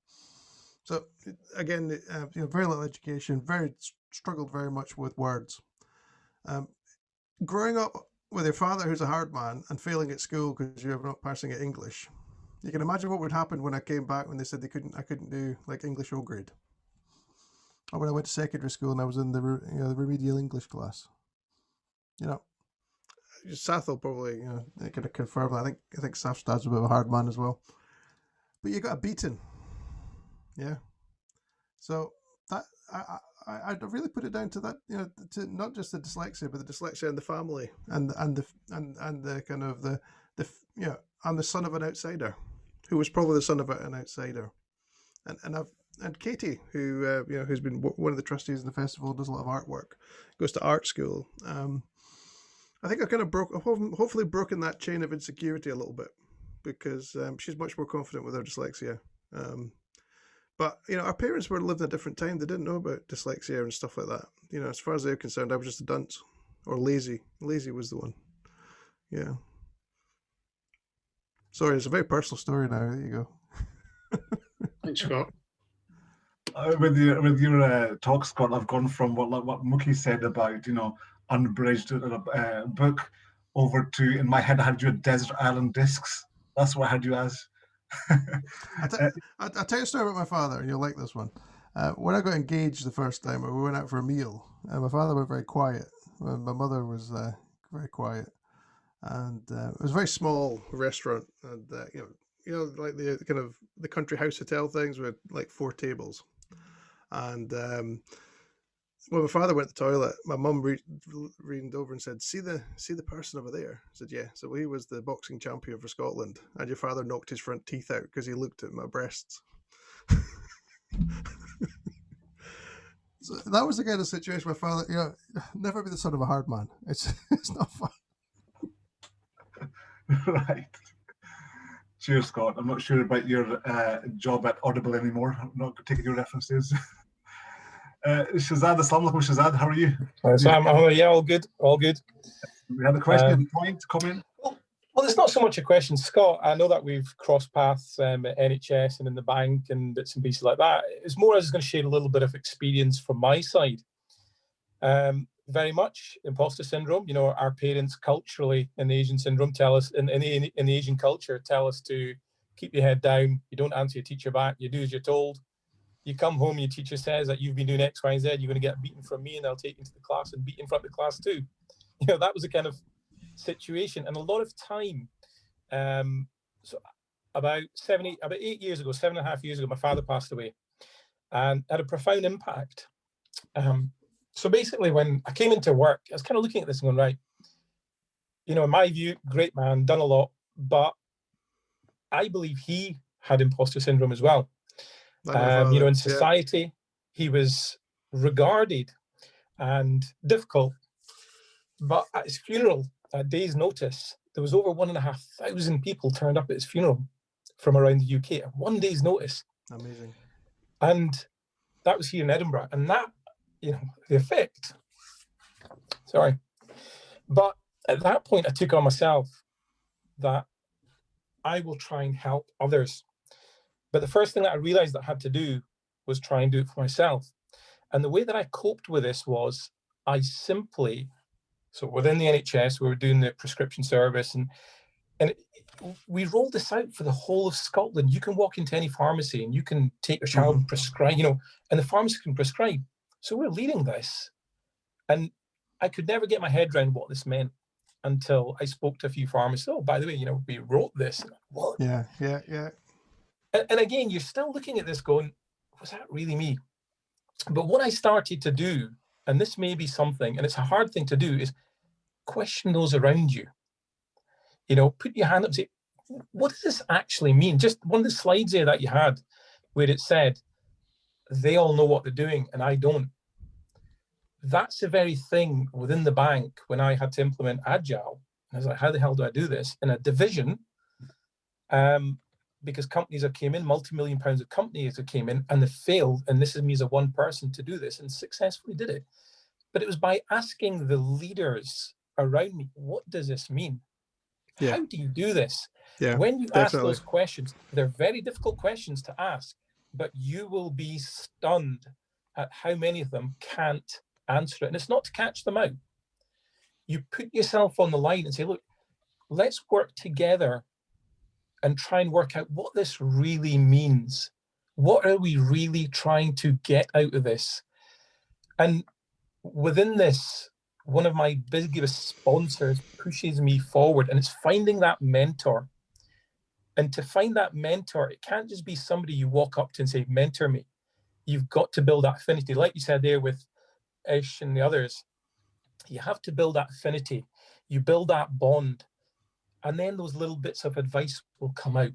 So again, very little education, struggled very much with words. Growing up with your father, who's a hard man, and failing at school because you're not passing at English, you can imagine what would happen when I came back when they said I couldn't do like English O grade, or when I went to secondary school and I was in the remedial English class. Sathpal probably they could have confirmed that. I think Saf's dad's a bit of a hard man as well, but you got beaten. Yeah, so that I really put it down to that, to not just the dyslexia, but the dyslexia in the family, and the kind of the I'm the son of an outsider, who was probably the son of an outsider, and Katie, who who's been one of the trustees of the festival, does a lot of artwork, goes to art school. I think I've kind of hopefully broken that chain of insecurity a little bit, because she's much more confident with her dyslexia. But our parents were living a different time. They didn't know about dyslexia and stuff like that. As far as they're concerned, I was just a dunce or lazy. Lazy was the one. Yeah. Sorry, it's a very personal story now. There you go. Thanks, Scott. With your talk, Scott, I've gone from what Mookie said about unbridged book over to, in my head, I had you at Desert Island Discs. That's what I had you as. I'll tell you a story about my father, and you'll like this one. When I got engaged the first time, we went out for a meal, and my father was very quiet, and my mother was very quiet, and it was a very small restaurant, and like the kind of the country house hotel things with like 4 tables, and when my father went to the toilet, my mum leaned over and said, see the person over there? I said, yeah. So he was the boxing champion for Scotland, and your father knocked his front teeth out because he looked at my breasts. So that was the kind of situation my father, never be the son of a hard man. It's not fun. Right. Cheers, Scott. I'm not sure about your job at Audible anymore. I'm not taking your references. Shazad, Assalamu alaikum, Shazad, how are you? Yeah, all good, all good. We had a question, point, comment? Well, it's not so much a question, Scott. I know that we've crossed paths at NHS and in the bank and bits and pieces like that. It's more I was going to share a little bit of experience from my side. Very much imposter syndrome. Our parents culturally in the Asian syndrome tell us, in the Asian culture, tell us to keep your head down. You don't answer your teacher back. You do as you're told. You come home, your teacher says that you've been doing X, Y, and Z, you're going to get beaten from me, and I'll take you to the class and beat in front of the class too. That was the kind of situation. And a lot of time, so about 8 years ago, 7.5 years ago, my father passed away and had a profound impact. So basically, when I came into work, I was kind of looking at this and going, right, in my view, great man, done a lot, but I believe he had imposter syndrome as well. In society, he was regarded and difficult, but at his funeral, at day's notice, there was over 1,500 people turned up at his funeral from around the UK at 1 day's notice. Amazing. And that was here in Edinburgh, and that, the effect. Sorry, but at that point, I took on myself that I will try and help others. But the first thing that I realized that I had to do was try and do it for myself. And the way that I coped with this was so within the NHS, we were doing the prescription service, and we rolled this out for the whole of Scotland. You can walk into any pharmacy and you can take your child and prescribe, and the pharmacy can prescribe. So we're leading this. And I could never get my head around what this meant until I spoke to a few pharmacists. Oh, by the way, we wrote this. What? Yeah. And again, you're still looking at this going, was that really me? But what I started to do, and this may be something, and it's a hard thing to do, is question those around you. Put your hand up and say, what does this actually mean? Just one of the slides there that you had where it said, they all know what they're doing and I don't. That's the very thing within the bank when I had to implement Agile. I was like, how the hell do I do this? In a division, because companies that came in, multi-million pounds of companies that came in, and they failed, and this is me as a one person to do this, and successfully did it. But it was by asking the leaders around me, what does this mean? Yeah. How do you do this? Yeah, when you definitely. ask those questions, they're very difficult questions to ask, but you will be stunned at how many of them can't answer it. And it's not to catch them out. You put yourself on the line and say, look, let's work together and try and work out what this really means. What are we really trying to get out of this? And within this, one of my biggest sponsors pushes me forward, and it's finding that mentor. And to find that mentor, it can't just be somebody you walk up to and say, mentor me. you've got to build that affinity. Like you said there with Ish and the others, you have to build that affinity. You build that bond, and then those little bits of advice will come out.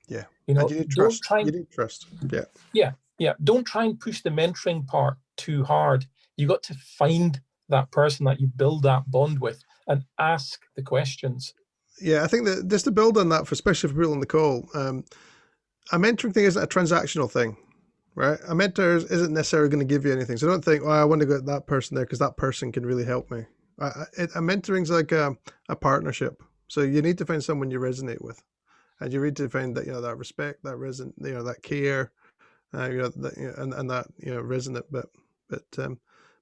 Yeah. You know, and you need trust. You need trust. Yeah. Yeah. Don't try and push the mentoring part too hard. You got to find that person that you build that bond with and ask the questions. Yeah, I think that just to build on that, especially for people on the call, a mentoring thing isn't a transactional thing, right? A mentor isn't necessarily going to give you anything. So don't think, oh, I want to go to that person there because that person can really help me. A mentoring's like a partnership. So you need to find someone you resonate with, and you need to find that, that respect, that that care, and that resonate.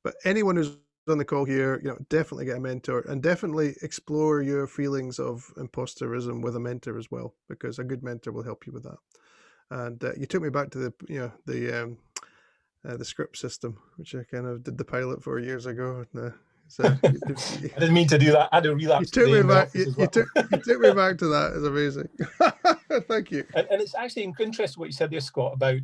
But anyone who's on the call here, definitely get a mentor, and definitely explore your feelings of impostorism with a mentor as well, because a good mentor will help you with that. And you took me back to the script system, which I kind of did the pilot for years ago. So I didn't mean to do that. I had a relapse. You took me back. You took me back to that. It's amazing. Thank you. And it's actually interesting what you said there, Scott, about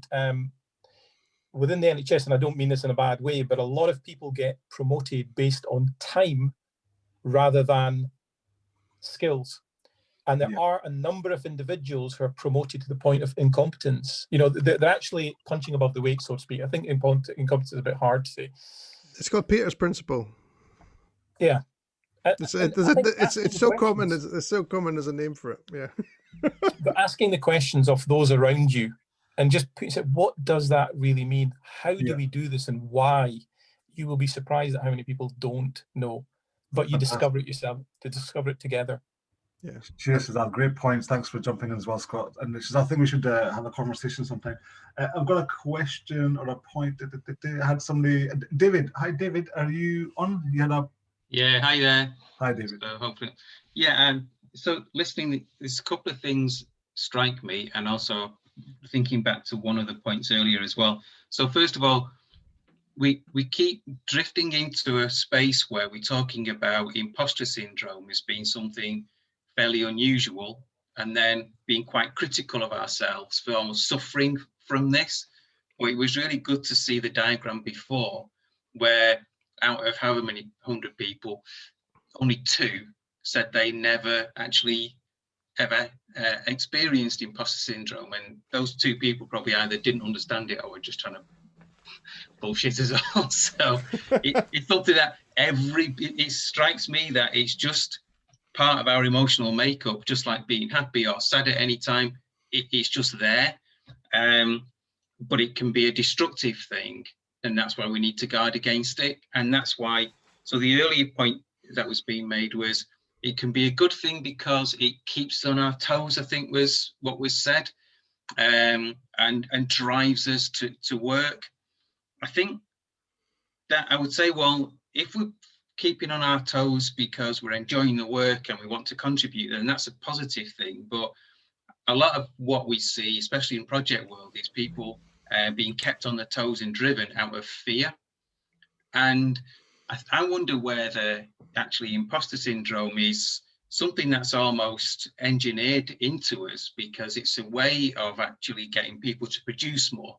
within the NHS, and I don't mean this in a bad way, but a lot of people get promoted based on time rather than skills. And there are a number of individuals who are promoted to the point of incompetence. They're actually punching above the weight, so to speak. I think incompetence is a bit hard to say. It's called Peter's Principle. Yeah. It's so common. It's so common as a name for it. Yeah. But asking the questions of those around you, and just say, what does that really mean? How do we do this, and why? You will be surprised at how many people don't know, but you discover it yourself. To discover it together. Yeah. Cheers to that. Great points. Thanks for jumping in as well, Scott. And I think we should have a conversation sometime. I've got a question or a point. I had somebody, David. Hi, David. Are you on? You had a. Yeah. Hi there. Hi, David. So hopefully, yeah. So listening, there's a couple of things strike me, and also thinking back to one of the points earlier as well. So first of all, we keep drifting into a space where we're talking about imposter syndrome as being something fairly unusual, and then being quite critical of ourselves for almost suffering from this. Well, it was really good to see the diagram before, where out of however many 100 people, only 2 said they never actually ever experienced imposter syndrome, and those 2 people probably either didn't understand it or were just trying to bullshit us all. So it's something that it strikes me that it's just part of our emotional makeup, just like being happy or sad at any time. It's just there, but it can be a destructive thing, and that's why we need to guard against it. And that's why, so the earlier point that was being made was, it can be a good thing because it keeps us on our toes, I think was what was said, and drives us to work. I think that I would say, well, if we're keeping on our toes because we're enjoying the work and we want to contribute, then that's a positive thing. But a lot of what we see, especially in project world, is people being kept on their toes and driven out of fear. And I wonder whether actually imposter syndrome is something that's almost engineered into us, because it's a way of actually getting people to produce more,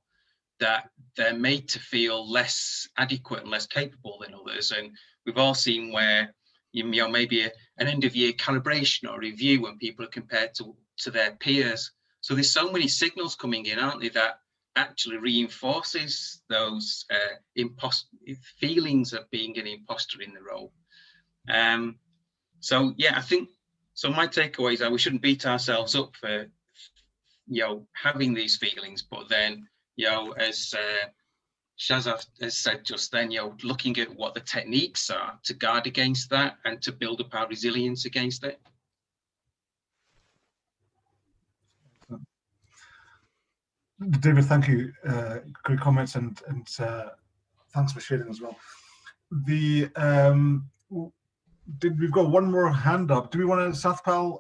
that they're made to feel less adequate and less capable than others. And we've all seen where, maybe an end of year calibration or review when people are compared to their peers. So there's so many signals coming in, aren't there, that actually reinforces those feelings of being an imposter in the role. So yeah, I think, so my takeaway is that we shouldn't beat ourselves up for, having these feelings, but then, as Shazza has said just then, looking at what the techniques are to guard against that and to build up our resilience against it. David, thank you. Great comments, and thanks for sharing as well. We've got one more hand up. Do we want to, Sathpal,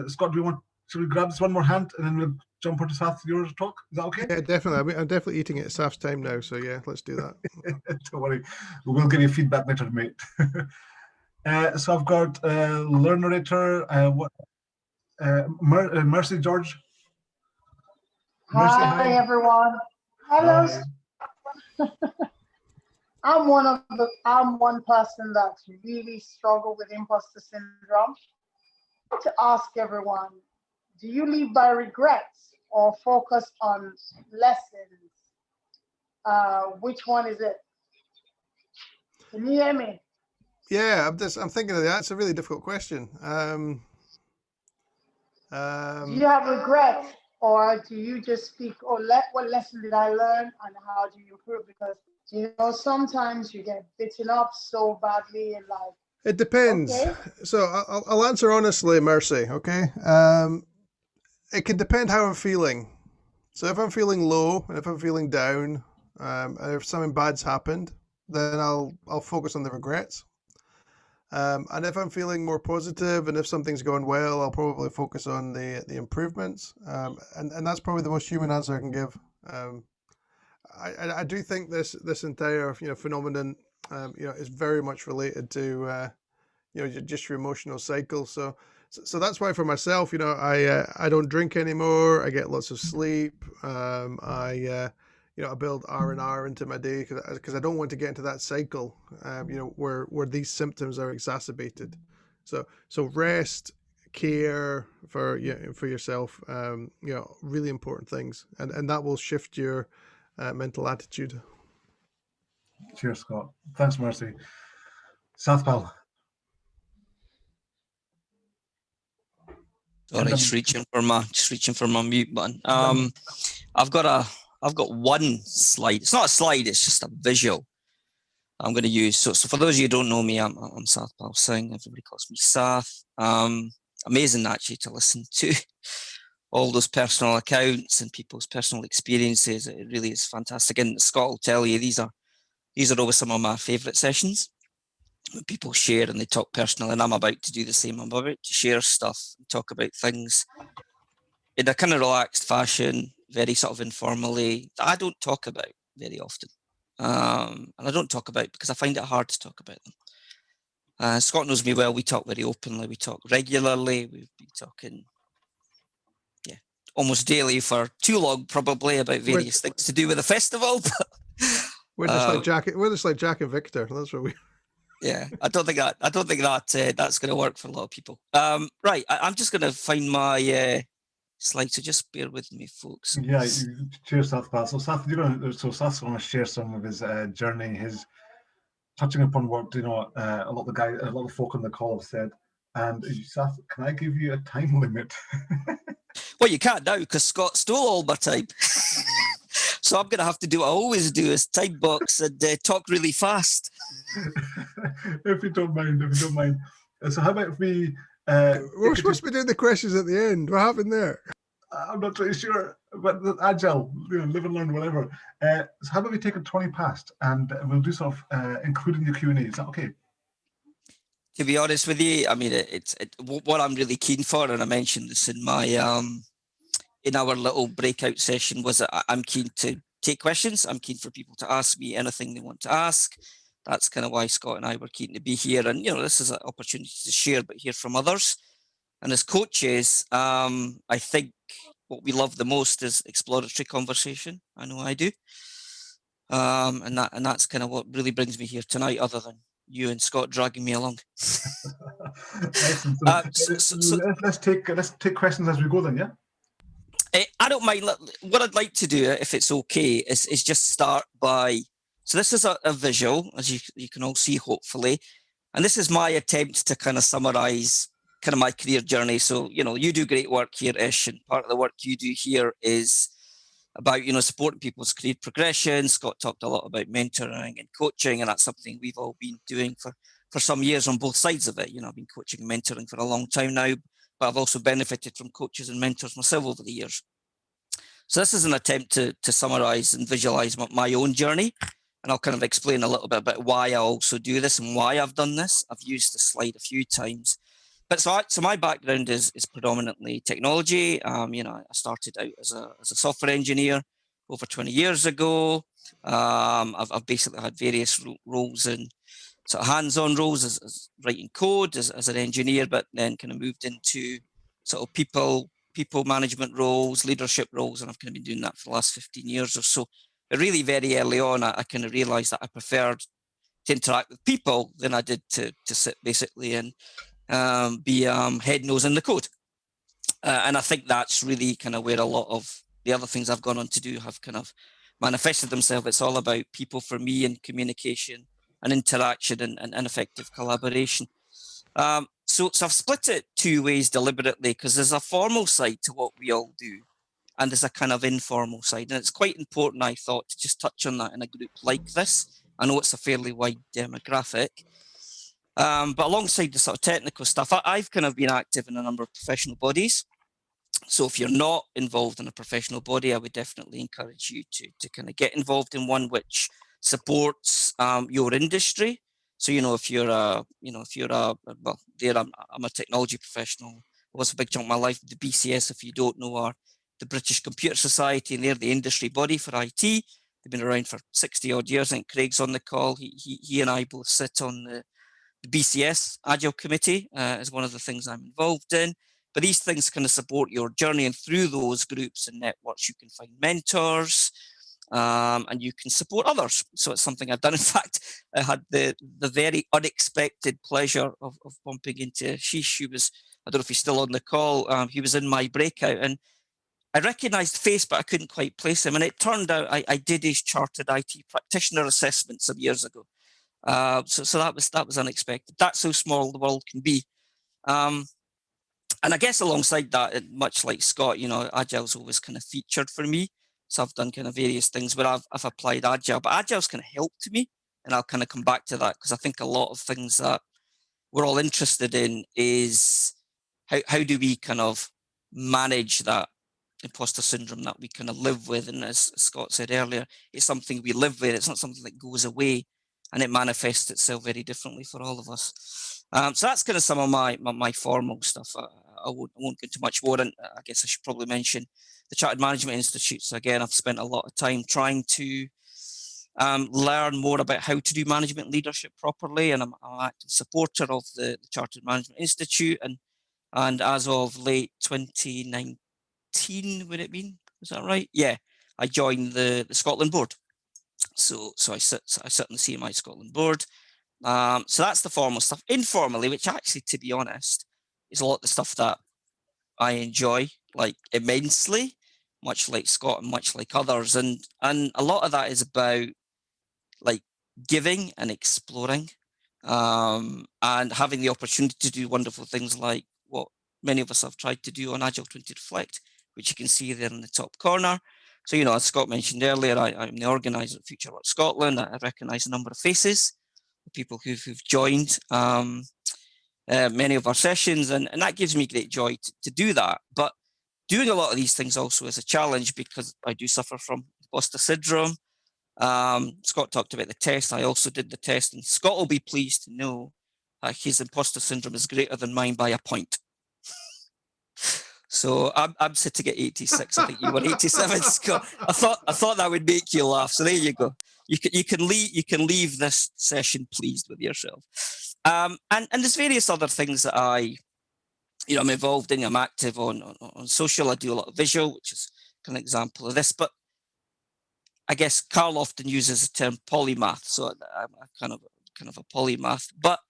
Scott, should we grab this one more hand and then we'll jump onto Sath, your talk? Is that okay? Yeah, definitely. I'm definitely eating it at Saf's time now, so yeah, let's do that. Don't worry, we'll give you feedback later, mate. So I've got learnerator, Mercy George. Hi, everyone. Hello. I'm one person that really struggle with imposter syndrome. To ask everyone, do you live by regrets or focus on lessons? Which one is it? Can you hear me? Yeah, I'm thinking of that. That's a really difficult question. Do you have regrets, or do you just speak, or what lesson did I learn and how do you improve? Because, you know, sometimes you get bitten up so badly and like, it depends. Okay. So I'll answer honestly, Mercy. Okay. It can depend how I'm feeling. So if I'm feeling low and if I'm feeling down, and if something bad's happened, then I'll focus on the regrets. And if I'm feeling more positive and if something's going well, I'll probably focus on the improvements. And that's probably the most human answer I can give. I do think this entire phenomenon is very much related to just your emotional cycle. So that's why for myself, I don't drink anymore. I get lots of sleep. I build R&R into my day because I don't want to get into that cycle, where these symptoms are exacerbated. So rest, care for yourself, really important things, and that will shift your mental attitude. Cheers, Scott. Thanks, Mercy. Sathpal. Sorry, just reaching for my mute button. I've got one slide. It's not a slide, it's just a visual I'm going to use. So for those of you who don't know me, I'm Sathpal Singh. Everybody calls me Sath. Amazing actually to listen to all those personal accounts and people's personal experiences. It really is fantastic. And Scott will tell you these are always some of my favourite sessions. When people share and they talk personal, and I'm about to do the same. I'm about to share stuff and talk about things in a kind of relaxed fashion, very sort of informally, that I don't talk about very often. And I don't talk about because I find it hard to talk about them. Scott knows me well. We talk very openly. We talk regularly. We've been talking, almost daily for too long, probably, about various things to do with the festival. But, we're just like Jack and Victor. That's what we. Yeah, I don't think that's going to work for a lot of people. Right, I'm just going to find my slide, so just bear with me, folks. Yeah, cheers, Sathpal. So Sath's going to share some of his journey, his touching upon what a lot of the folk on the call have said. And Sath, can I give you a time limit? Well, you can't now because Scott stole all my time. So I'm going to have to do what I always do, is time box and talk really fast. If you don't mind. So how about if we... we're supposed to be doing the questions at the end. What happened there? I'm not really sure, but Agile, live and learn, whatever. So how about we take it 20 past and we'll do sort of including the Q&A. Is that okay? To be honest with you, I mean, what I'm really keen for, and I mentioned this in my in our little breakout session, was that I'm keen to take questions. I'm keen for people to ask me anything they want to ask. That's kind of why Scott and I were keen to be here. And, this is an opportunity to share, but hear from others. And as coaches, I think what we love the most is exploratory conversation. I know I do. And that's kind of what really brings me here tonight, other than you and Scott dragging me along. Let's take questions as we go then, yeah? I don't mind. What I'd like to do, if it's okay, is just start by... So this is a visual, as you can all see, hopefully. And this is my attempt to kind of summarize kind of my career journey. So, you do great work here, Ish, and part of the work you do here is about, supporting people's career progression. Scott talked a lot about mentoring and coaching, and that's something we've all been doing for some years on both sides of it. I've been coaching and mentoring for a long time now, but I've also benefited from coaches and mentors myself over the years. So this is an attempt to summarize and visualize my own journey. And I'll kind of explain a little bit about why I also do this and why I've done this. I've used this slide a few times. But so my background is predominantly technology. I started out as a software engineer over 20 years ago. I've basically had various roles in sort of hands-on roles as writing code as an engineer, but then kind of moved into sort of people management roles, leadership roles, and I've kind of been doing that for the last 15 years or so. But really very early on, I kind of realized that I preferred to interact with people than I did to sit basically and be head nose in the code. And I think that's really kind of where a lot of the other things I've gone on to do have kind of manifested themselves. It's all about people for me, and communication and interaction and effective collaboration. So I've split it two ways deliberately, because there's a formal side to what we all do, and there's a kind of informal side. And it's quite important, I thought, to just touch on that in a group like this. I know it's a fairly wide demographic. But alongside the sort of technical stuff, I've kind of been active in a number of professional bodies. So if you're not involved in a professional body, I would definitely encourage you to kind of get involved in one which supports your industry. So, if you're well, there, I'm a technology professional. I was a big chunk of my life. The BCS, if you don't know, are the British Computer Society, and they're the industry body for IT. They've been around for 60 odd years. I think Craig's on the call. He and I both sit on the BCS Agile committee is one of the things I'm involved in. But these things kind of support your journey, and through those groups and networks, you can find mentors, and you can support others. So it's something I've done. In fact, I had the very unexpected pleasure of bumping into Ashish, who was, I don't know if he's still on the call, he was in my breakout, and I recognised the face, but I couldn't quite place him. And it turned out I did his chartered IT practitioner assessment some years ago. So that was unexpected. That's how small the world can be. And I guess alongside that, much like Scott, Agile's always kind of featured for me. So I've done kind of various things where I've applied Agile, but Agile's kind of helped me. And I'll kind of come back to that, because I think a lot of things that we're all interested in is how do we kind of manage that imposter syndrome that we kind of live with. And as Scott said earlier, it's something we live with. It's not something that goes away, and it manifests itself very differently for all of us. So that's kind of some of my formal stuff. I won't go into much more, and I guess I should probably mention the Chartered Management Institute. So again, I've spent a lot of time trying to learn more about how to do management leadership properly, and I'm an active supporter of the Chartered Management Institute. And as of late 2019, would it be? Is that right? Yeah, I joined the Scotland board. So I sit on the CMI Scotland board. So that's the formal stuff. Informally, which actually, to be honest, is a lot of the stuff that I enjoy, like, immensely, much like Scott and much like others. And a lot of that is about, like, giving and exploring, and having the opportunity to do wonderful things like what many of us have tried to do on Agile20Reflect, which you can see there in the top corner. So, as Scott mentioned earlier, I'm the organizer of Future Work Scotland. I recognise a number of faces, people who've joined many of our sessions, and that gives me great joy to do that. But doing a lot of these things also is a challenge, because I do suffer from imposter syndrome. Scott talked about the test. I also did the test, and Scott will be pleased to know his imposter syndrome is greater than mine by a point. So I'm sitting at 86. I think you were 87, Scott. I thought that would make you laugh. So there you go. You can leave this session pleased with yourself. And there's various other things that I'm involved in. I'm active on social. I do a lot of visual, which is an example of this. But I guess Carl often uses the term polymath, so I'm kind of a polymath. But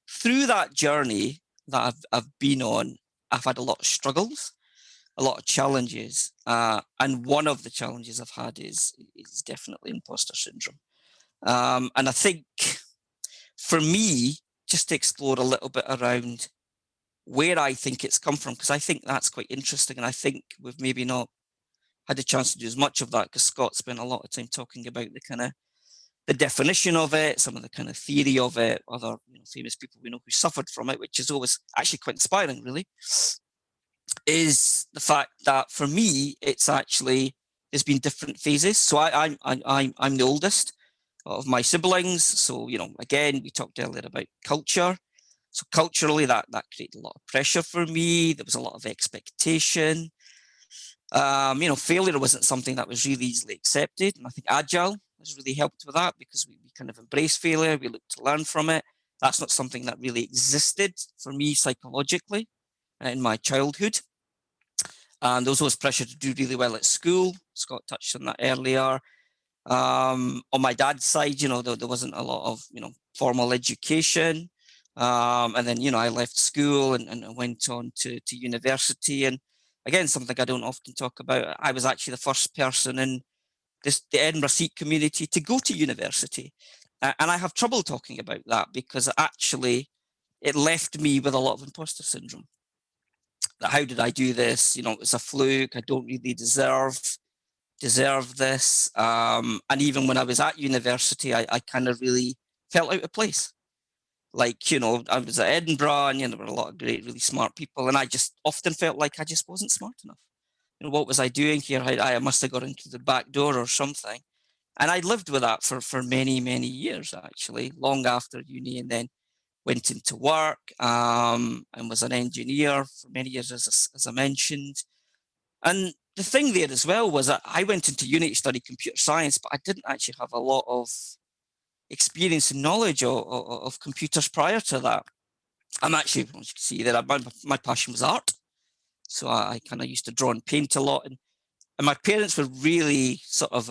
through that journey that I've been on, I've had a lot of struggles, a lot of challenges, and one of the challenges I've had is definitely imposter syndrome. And I think for me, just to explore a little bit around where I think it's come from, because I think that's quite interesting, and I think we've maybe not had a chance to do as much of that, because Scott spent a lot of time talking about the definition of it, some of the kind of theory of it, other famous people we know who suffered from it, which is always actually quite inspiring, really, is the fact that for me, it's actually, there's been different phases. So I'm the oldest of my siblings. So, again, we talked earlier about culture. So culturally, that created a lot of pressure for me. There was a lot of expectation. Failure wasn't something that was really easily accepted. And I think Agile has really helped with that, because we kind of embrace failure. We look to learn from it. That's not something that really existed for me psychologically in my childhood. And there was always pressure to do really well at school. Scott touched on that earlier. On my dad's side, there wasn't a lot of, formal education. And then, I left school and went on to university. And again, something I don't often talk about, I was actually the first person in the Edinburgh Sikh community to go to university. And I have trouble talking about that because actually it left me with a lot of imposter syndrome. How did I do this? It's a fluke. I don't really deserve this. And even when I was at university, I kind of really felt out of place. Like, I was at Edinburgh and there were a lot of great, really smart people. And I just often felt like I just wasn't smart enough. What was I doing here? I must have got into the back door or something. And I lived with that for many, many years, actually, long after uni, and then went into work and was an engineer for many years, as I mentioned. And the thing there as well was that I went into uni to study computer science, but I didn't actually have a lot of experience and knowledge of computers prior to that. I'm actually, as you can see there, my passion was art. So I kind of used to draw and paint a lot. And my parents were really sort of,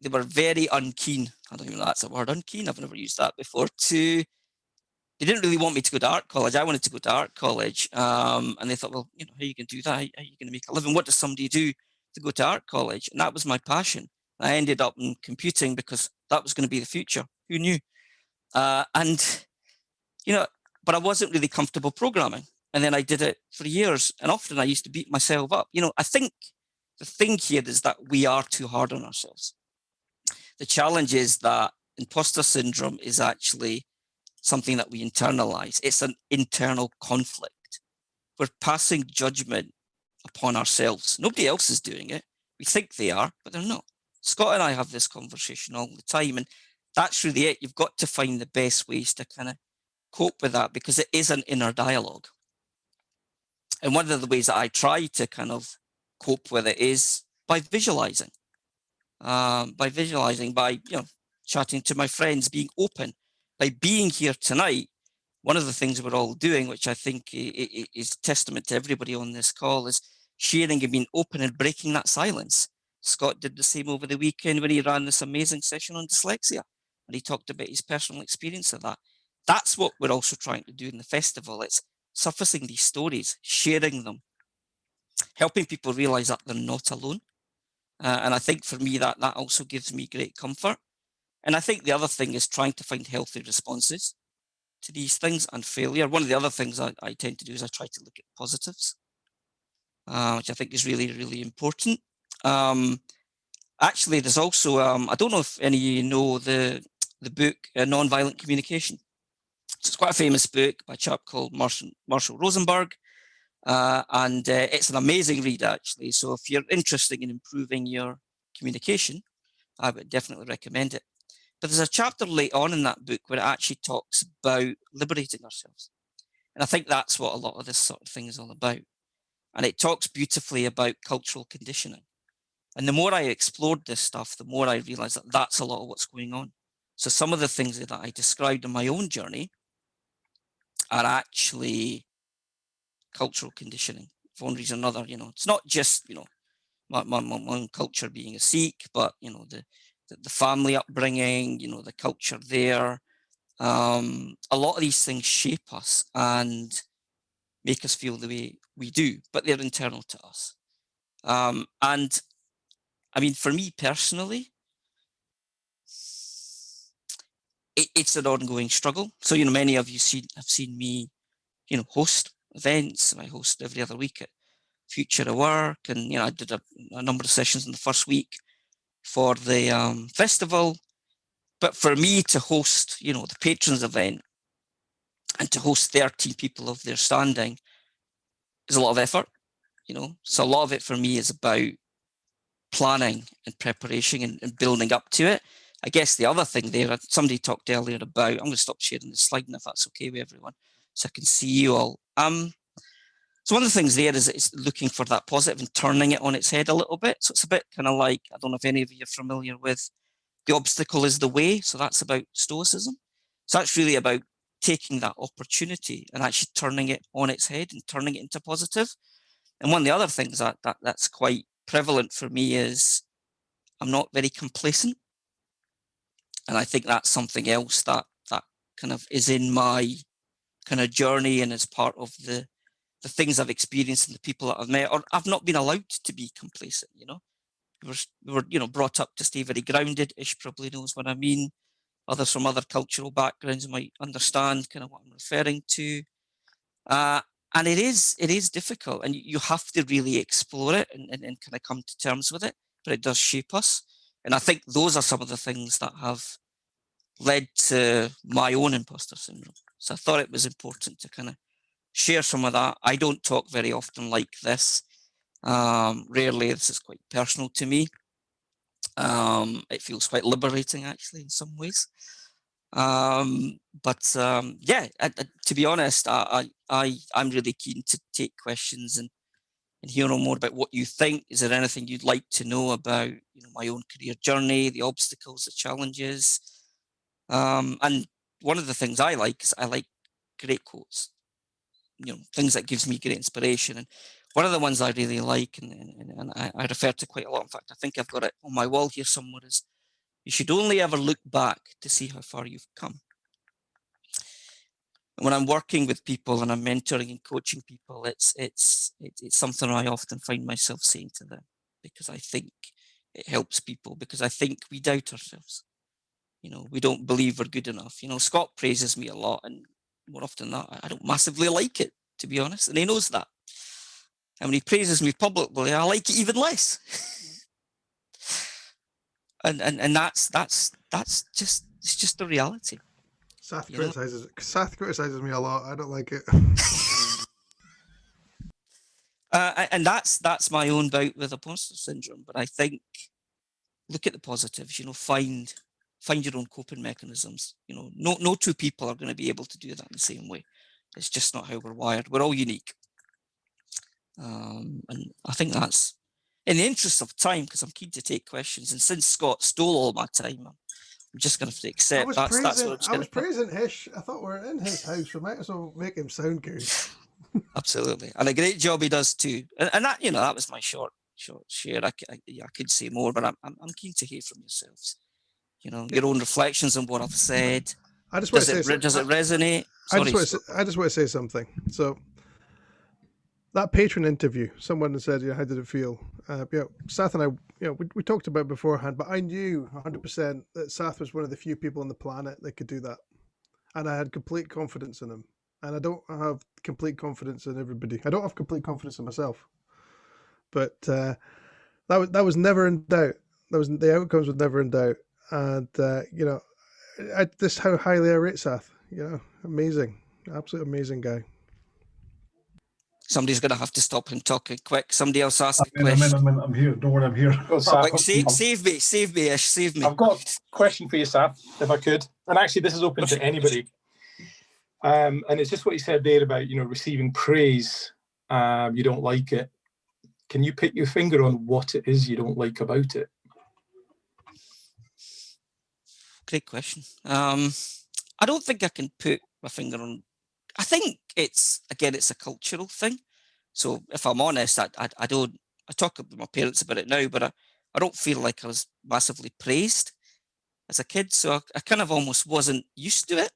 they were very unkeen. I don't even know that's a word, unkeen. I've never used that before. They didn't really want me to go to art college. I wanted to go to art college. And they thought, well, how are you going to do that? How are you going to make a living? What does somebody do to go to art college? And that was my passion. I ended up in computing because that was going to be the future. Who knew? But I wasn't really comfortable programming. And then I did it for years. And often I used to beat myself up. I think the thing here is that we are too hard on ourselves. The challenge is that imposter syndrome is actually something that we internalize. It's an internal conflict. We're passing judgment upon ourselves. Nobody else is doing it. We think they are, but they're not. Scott and I have this conversation all the time, and that's really it. You've got to find the best ways to kind of cope with that because it is an inner dialogue. And one of the ways that I try to kind of cope with it is by visualizing. By chatting to my friends, being open. By being here tonight, one of the things we're all doing, which I think is testament to everybody on this call, is sharing and being open and breaking that silence. Scott did the same over the weekend when he ran this amazing session on dyslexia, and he talked about his personal experience of that. That's what we're also trying to do in the festival. It's surfacing these stories, sharing them, helping people realize that they're not alone. And I think for me, that also gives me great comfort. And I think the other thing is trying to find healthy responses to these things and failure. One of the other things I tend to do is I try to look at positives, which I think is really, really important. Actually, there's also, I don't know if any of you know the book Nonviolent Communication. So it's quite a famous book by a chap called Marshall Rosenberg. And it's an amazing read, actually. So if you're interested in improving your communication, I would definitely recommend it. But there's a chapter late on in that book where it actually talks about liberating ourselves. And I think that's what a lot of this sort of thing is all about. And it talks beautifully about cultural conditioning. And the more I explored this stuff, the more I realized that that's a lot of what's going on. So some of the things that I described in my own journey are actually cultural conditioning for one reason or another. It's not just my own culture being a Sikh, but the family upbringing, the culture there. A lot of these things shape us and make us feel the way we do, but they're internal to us. And I mean, for me personally, it's an ongoing struggle. So many of you have seen me host events. I host every other week at Future of Work, and I did a number of sessions in the first week for the festival. But for me to host the patrons event and to host 13 people of their standing is a lot of effort. So a lot of it for me is about planning and preparation and building up to it. I guess the other thing there, somebody talked earlier about, I'm going to stop sharing the slide if that's okay with everyone, so I can see you all. So one of the things there is it's looking for that positive and turning it on its head a little bit. So it's a bit kind of like, I don't know if any of you are familiar with the obstacle is the way. So that's about stoicism. So that's really about taking that opportunity and actually turning it on its head and turning it into positive. And one of the other things that's quite prevalent for me is I'm not very complacent. And I think that's something else that kind of is in my kind of journey and is part of the things I've experienced and the people that I've met, or I've not been allowed to be complacent, you know. We were, you know, brought up to stay very grounded. Ish probably knows what I mean. Others from other cultural backgrounds might understand kind of what I'm referring to. And it is difficult, and you have to really explore it and kind of come to terms with it, but it does shape us. And I think those are some of the things that have led to my own imposter syndrome. So I thought it was important to kind of share some of that. I don't talk very often like this. Rarely. This is quite personal to me. It feels quite liberating, actually, in some ways. Yeah, to be honest, I'm really keen to take questions and hear more about what you think. Is there anything you'd like to know about, you know, my own career journey, the obstacles, the challenges? And one of the things I like is I like great quotes, you know, things that gives me great inspiration. And one of the ones I really like, and I refer to quite a lot, in fact, I think I've got it on my wall here somewhere, is you should only ever look back to see how far you've come. And when I'm working with people and I'm mentoring and coaching people, it's something I often find myself saying to them, because I think it helps people, because I think we doubt ourselves. You know, we don't believe we're good enough. You know, Scott praises me a lot, and more often than not, I don't massively like it, to be honest, and he knows that. And when he praises me publicly, I like it even less. and that's just, it's just the reality. Sath criticizes me a lot. I don't like it. And that's my own bout with imposter syndrome. But I think, look at the positives. You know, find your own coping mechanisms. You know, no two people are going to be able to do that in the same way. It's just not how we're wired. We're all unique. And I think that's, in the interest of time, because I'm keen to take questions, and since Scott stole all my time, I'm just going to have to accept that's what I was praising Hish. I thought we're in his house. We might as well make him sound good. Absolutely, and a great job he does too. And that, you know, that was my short share. I could say more, but I'm keen to hear from yourselves. You know, your own reflections on what I've said. I just want to say, does it resonate? I just want to say something. So that patron interview, someone said, "Yeah, how did it feel?" Yeah, Sath and I, we talked about it beforehand, but I knew 100% that Sath was one of the few people on the planet that could do that, and I had complete confidence in him. And I don't have complete confidence in everybody. I don't have complete confidence in myself. But that was never in doubt. The outcomes were never in doubt. And this how highly I rate Sath. Amazing, absolutely amazing guy. Somebody's going to have to stop him talking quick. Somebody else ask a question. I'm here. Don't worry, I'm here. Save me, Ish. Save me. I've got a question for you, Sath, if I could. And actually, this is open to anybody. And it's just what you said there about, receiving praise. You don't like it. Can you put your finger on what it is you don't like about it? Great question. I don't think I can put my finger on. I think it's a cultural thing. So if I'm honest, I talk with my parents about it now, but I don't feel like I was massively praised as a kid. So I kind of almost wasn't used to it.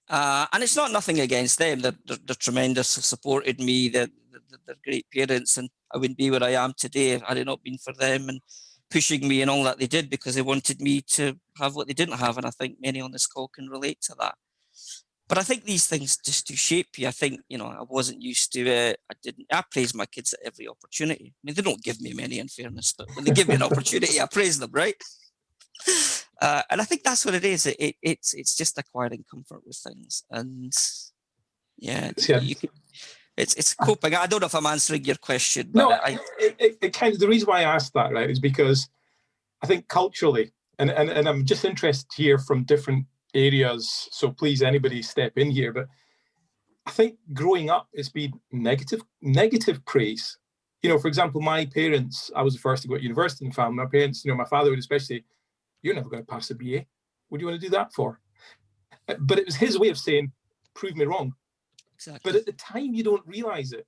And it's not nothing against them. They're tremendous, have supported me. They're great parents, and I wouldn't be where I am today had it not been for them and pushing me and all that they did, because they wanted me to have what they didn't have. And I think many on this call can relate to that. But I think these things just do shape you. I think, I wasn't used to it. I praise my kids at every opportunity. I mean, they don't give me many, in fairness, but when they give me an opportunity, I praise them, right? And I think that's what it is. It's just acquiring comfort with things. And yeah, it's coping. I don't know if I'm answering your question. But no, it kind of, the reason why I asked that, right, is because I think culturally, and I'm just interested to hear from different areas, so please anybody step in here, but I think growing up it's been negative praise. For example, my parents, I was the first to go to university in the family. My parents, my father would especially, "You're never going to pass a BA. What do you want to do that for?" But it was his way of saying, "Prove me wrong." Exactly. But at the time you don't realize it.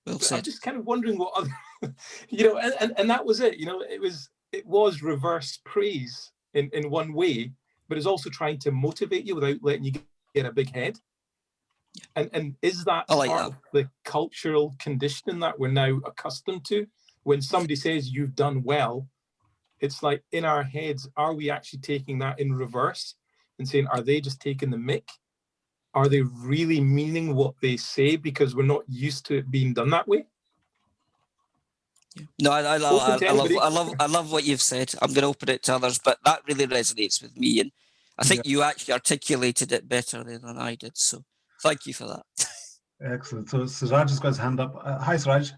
Well said. I'm just kind of wondering what other and that was it. It was, it was reverse praise in one way, but it's also trying to motivate you without letting you get a big head. And is that part of the cultural conditioning that we're now accustomed to? When somebody says you've done well, it's like in our heads, are we actually taking that in reverse and saying, are they just taking the mick? Are they really meaning what they say because we're not used to it being done that way? No, I love what you've said. I'm going to open it to others, but that really resonates with me, and I think you actually articulated it better than I did. So thank you for that. Excellent. So Siraj has got his hand up. Hi, Siraj.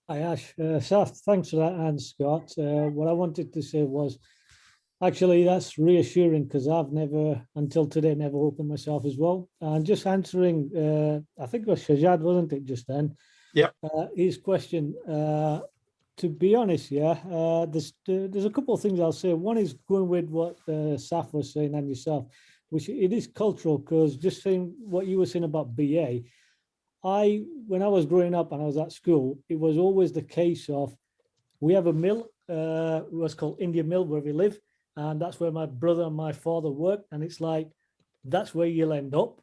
Hi, Ash. Saf, thanks for that, and Scott. What I wanted to say was, actually, that's reassuring because I've never, until today, never opened myself as well. And just answering, I think it was Shahzad, wasn't it, just then? Yeah. His question. To be honest, there's a couple of things I'll say. One is going with what Saf was saying and yourself, which it is cultural, because just saying what you were saying about BA, when I was growing up and I was at school, it was always the case of, we have a mill, it was called India Mill where we live, and that's where my brother and my father worked, and it's like, that's where you'll end up.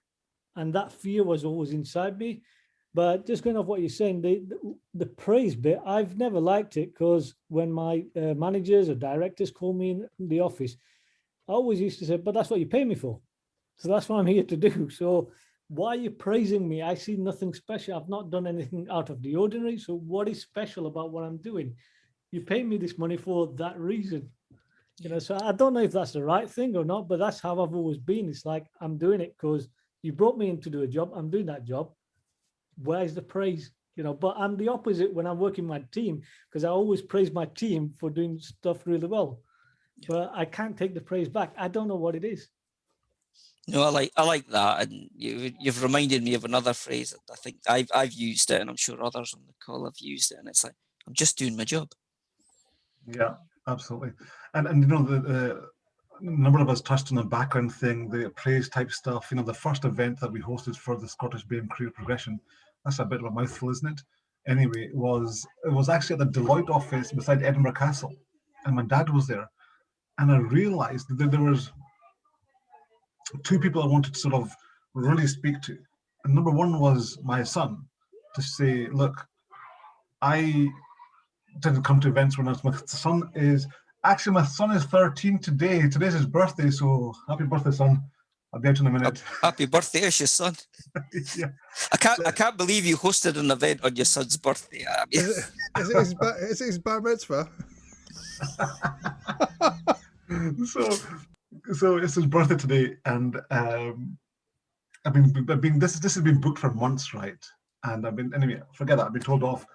And that fear was always inside me. But just going off what you're saying, the praise bit, I've never liked it, because when my managers or directors call me in the office, I always used to say, but that's what you pay me for. So that's what I'm here to do. So why are you praising me? I see nothing special. I've not done anything out of the ordinary. So what is special about what I'm doing? You pay me this money for that reason. You know, so I don't know if that's the right thing or not, but that's how I've always been. It's like, I'm doing it because you brought me in to do a job. I'm doing that job. Where's the praise? You know, but I'm the opposite when I'm working my team, because I always praise my team for doing stuff really well. But I can't take the praise back. I don't know what it is. No, I like that, and you've reminded me of another phrase that I think I've used it, and I'm sure others on the call have used it, and it's like, I'm just doing my job. Yeah, absolutely. And you know, the number of us touched on the background thing, the praise type stuff. You know, the first event that we hosted for the Scottish BAME Career Progression, that's a bit of a mouthful, isn't it? Anyway, it was actually at the Deloitte office beside Edinburgh Castle, and my dad was there, and I realised that there was two people I wanted to sort of really speak to. And number one was my son, to say, look, I didn't come to events when my son is 13 today. Today's his birthday, so happy birthday, son. I'll be out in a minute. Happy birthday, your son. Yeah. I can't believe you hosted an event on your son's birthday. I mean, is it his bar mitzvah? So it's his birthday today, and this has been booked for months, right? And anyway, forget that. I've been told off.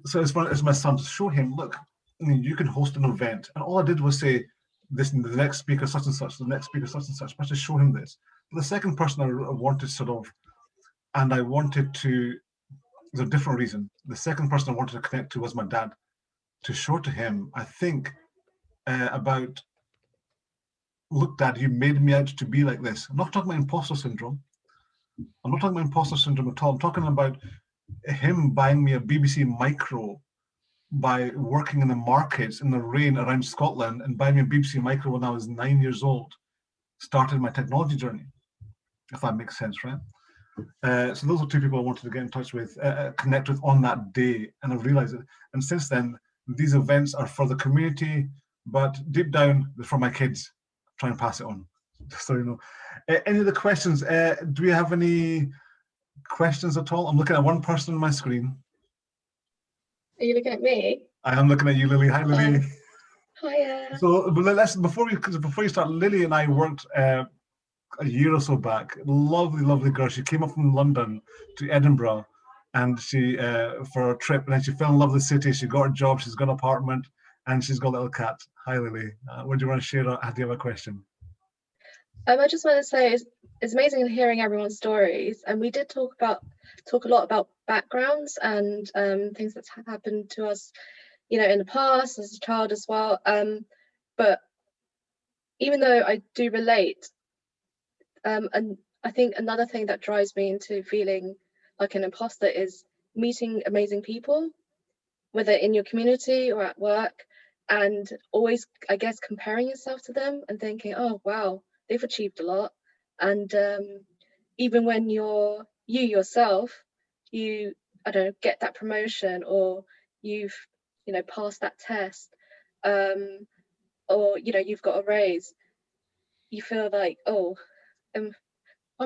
So it's my son, to show him, look, you can host an event, and all I did was say, this, the next speaker such and such, the next speaker such and such, but to show him this. But the second person I wanted to, there's a different reason. The second person I wanted to connect to was my dad, to show to him, I think, about, look, Dad, you made me out to be like this. I'm not talking about imposter syndrome. I'm not talking about imposter syndrome at all. I'm talking about him buying me a BBC Micro by working in the markets in the rain around Scotland, and buying me a BBC Micro when I was 9 years old, started my technology journey, if that makes sense, right? So those are two people I wanted to get in touch with, connect with on that day, and I've realized it. And since then, these events are for the community, but deep down, they're for my kids. Try and pass it on, so you know. Any other questions? Do we have any questions at all? I'm looking at one person on my screen. Are you looking at me? I am looking at you, Lily. Hi, Lily. Hiya. So before you start, Lily and I worked a year or so back. Lovely girl. She came up from London to Edinburgh, and she for a trip, and then she fell in love with the city. She got a job. She's got an apartment, and she's got a little cat. Hi, Lily. What do you want to share? Do you have a question? I just want to say it's amazing hearing everyone's stories, and we did talk a lot about backgrounds and things that's happened to us, you know, in the past as a child as well. But even though I do relate, and I think another thing that drives me into feeling like an imposter is meeting amazing people. whether in your community or at work, and always, I guess, comparing yourself to them and thinking, oh wow, they've achieved a lot. And even when you yourself, I don't know, get that promotion, or you've, you know, passed that test, or, you know, you've got a raise, you feel like, oh, I'm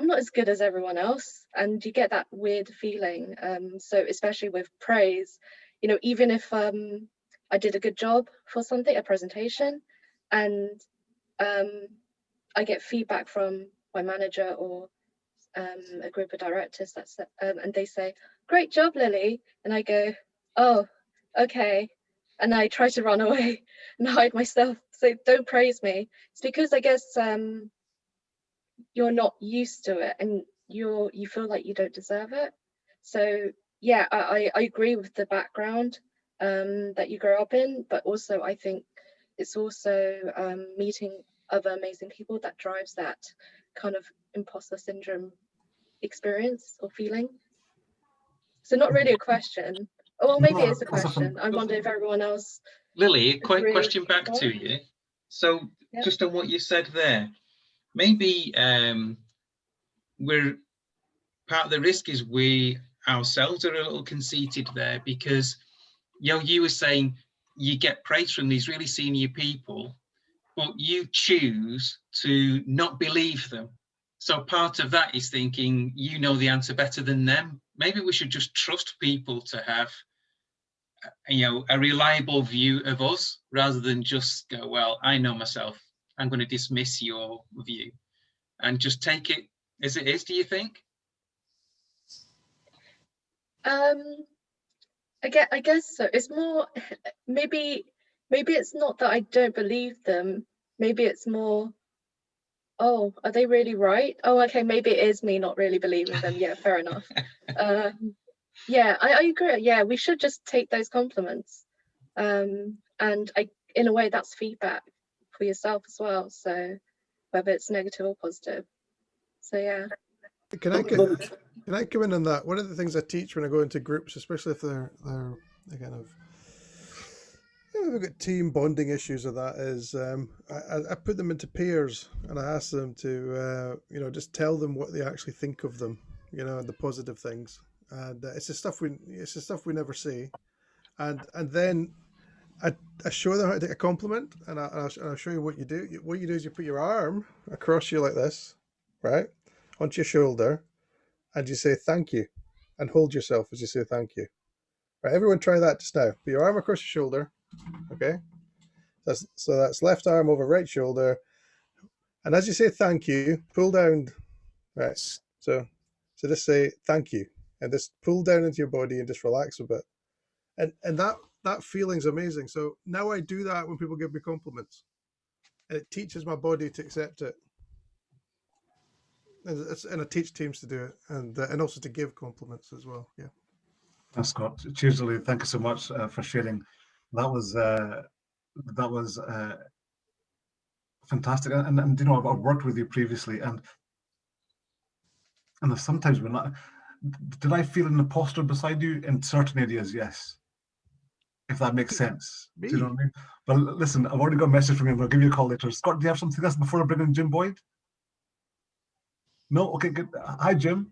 not as good as everyone else, and you get that weird feeling. So especially with praise, you know, even if I did a good job for something, a presentation, and I get feedback from my manager or a group of directors, and they say, "Great job, Lily," and I go, "Oh, okay," and I try to run away and hide myself. So don't praise me. It's because I guess you're not used to it, and you feel like you don't deserve it. So yeah, I agree with the background that you grow up in, but also I think it's also meeting other amazing people that drives that kind of imposter syndrome experience or feeling. So not really a question. Well, maybe it's a question. I wonder if everyone else. Lily, a quick question back to you. So just on what you said there, maybe we're part of the risk is we ourselves are a little conceited there, because you were saying you get praise from these really senior people, but you choose to not believe them. So part of that is thinking you know the answer better than them. Maybe we should just trust people to have a reliable view of us, rather than just go, well, I know myself, I'm going to dismiss your view, and just take it as it is. Do you think? I guess so. It's more, maybe it's not that I don't believe them. Maybe it's more, oh, are they really right? Oh, okay, maybe it is me not really believing them. Yeah, fair enough. Yeah, I agree. Yeah, we should just take those compliments. And in a way, that's feedback for yourself as well. So whether it's negative or positive. So yeah. Can I come in on that? One of the things I teach when I go into groups, especially if they're kind of, we've got team bonding issues of that, is I put them into pairs, and I ask them to just tell them what they actually think of them, and the positive things, and it's the stuff we never say, and then I show them how to take a compliment, and I'll show you what you do. What you do is you put your arm across you like this, right, onto your shoulder, and you say thank you, and hold yourself as you say thank you. Right, everyone try that just now. Put your arm across your shoulder, okay? So that's left arm over right shoulder, and as you say thank you, pull down, right? So just say thank you, and just pull down into your body and just relax a bit, and that feeling's amazing. So now I do that when people give me compliments, and it teaches my body to accept it. And I teach teams to do it, and also to give compliments as well. Yeah. That's Scott. Cheers, Lily. Thank you so much for sharing. That was fantastic. And I've worked with you previously, and there's sometimes when did I feel an imposter beside you in certain areas? Yes. If that makes sense. Do you know what I mean? But listen, I've already got a message from him. I'll give you a call later. Scott, do you have something else before I bring in Jim Boyd? No? Okay, good. Hi, Jim.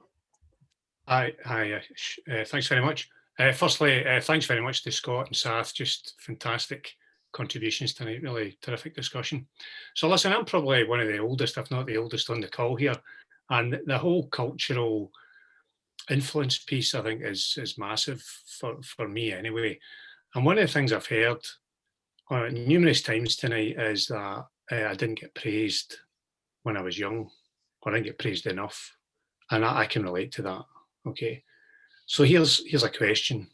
Hi. Thanks very much. Firstly, thanks very much to Scott and Sath. Just fantastic contributions tonight. Really terrific discussion. So listen, I'm probably one of the oldest, if not the oldest on the call here. And the whole cultural influence piece, I think, is massive for me anyway. And one of the things I've heard numerous times tonight is that I didn't get praised when I was young, or I didn't get praised enough. And I can relate to that. Okay. So here's a question.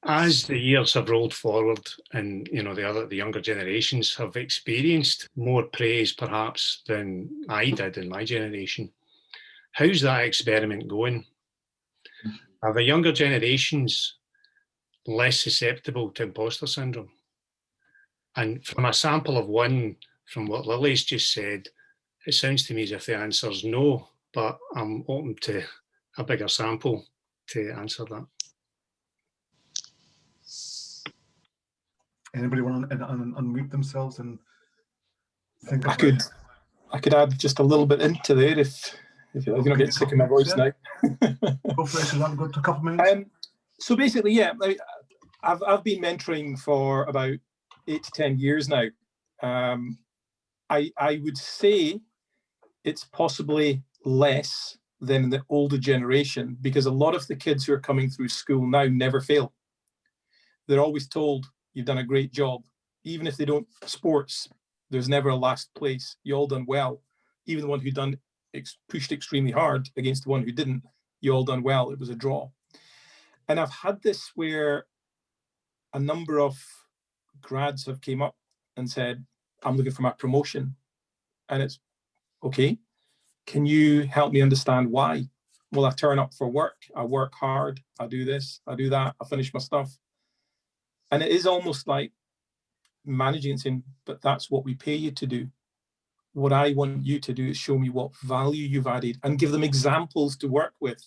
As the years have rolled forward, and the younger generations have experienced more praise perhaps than I did in my generation, how's that experiment going? Are the younger generations less susceptible to imposter syndrome? And from a sample of one, from what Lily's just said, it sounds to me as if the answer is no, but I'm open to a bigger sample to answer that. Anybody want to unmute themselves and think I about could add just a little bit into there if you're not getting sick of my voice now. Go for it. I've got a couple minutes. So basically, yeah, I've been mentoring for about 8 to 10 years now. I would say it's possibly less than the older generation, because a lot of the kids who are coming through school now never fail. They're always told, you've done a great job. Even if they don't sports, there's never a last place. You all done well. Even the one who pushed extremely hard against the one who didn't, you all done well. It was a draw. And I've had this where a number of grads have came up and said, I'm looking for my promotion. And it's, okay, can you help me understand why? Well, I turn up for work, I work hard, I do this, I do that, I finish my stuff. And it is almost like managing and saying, but that's what we pay you to do. What I want you to do is show me what value you've added and give them examples to work with.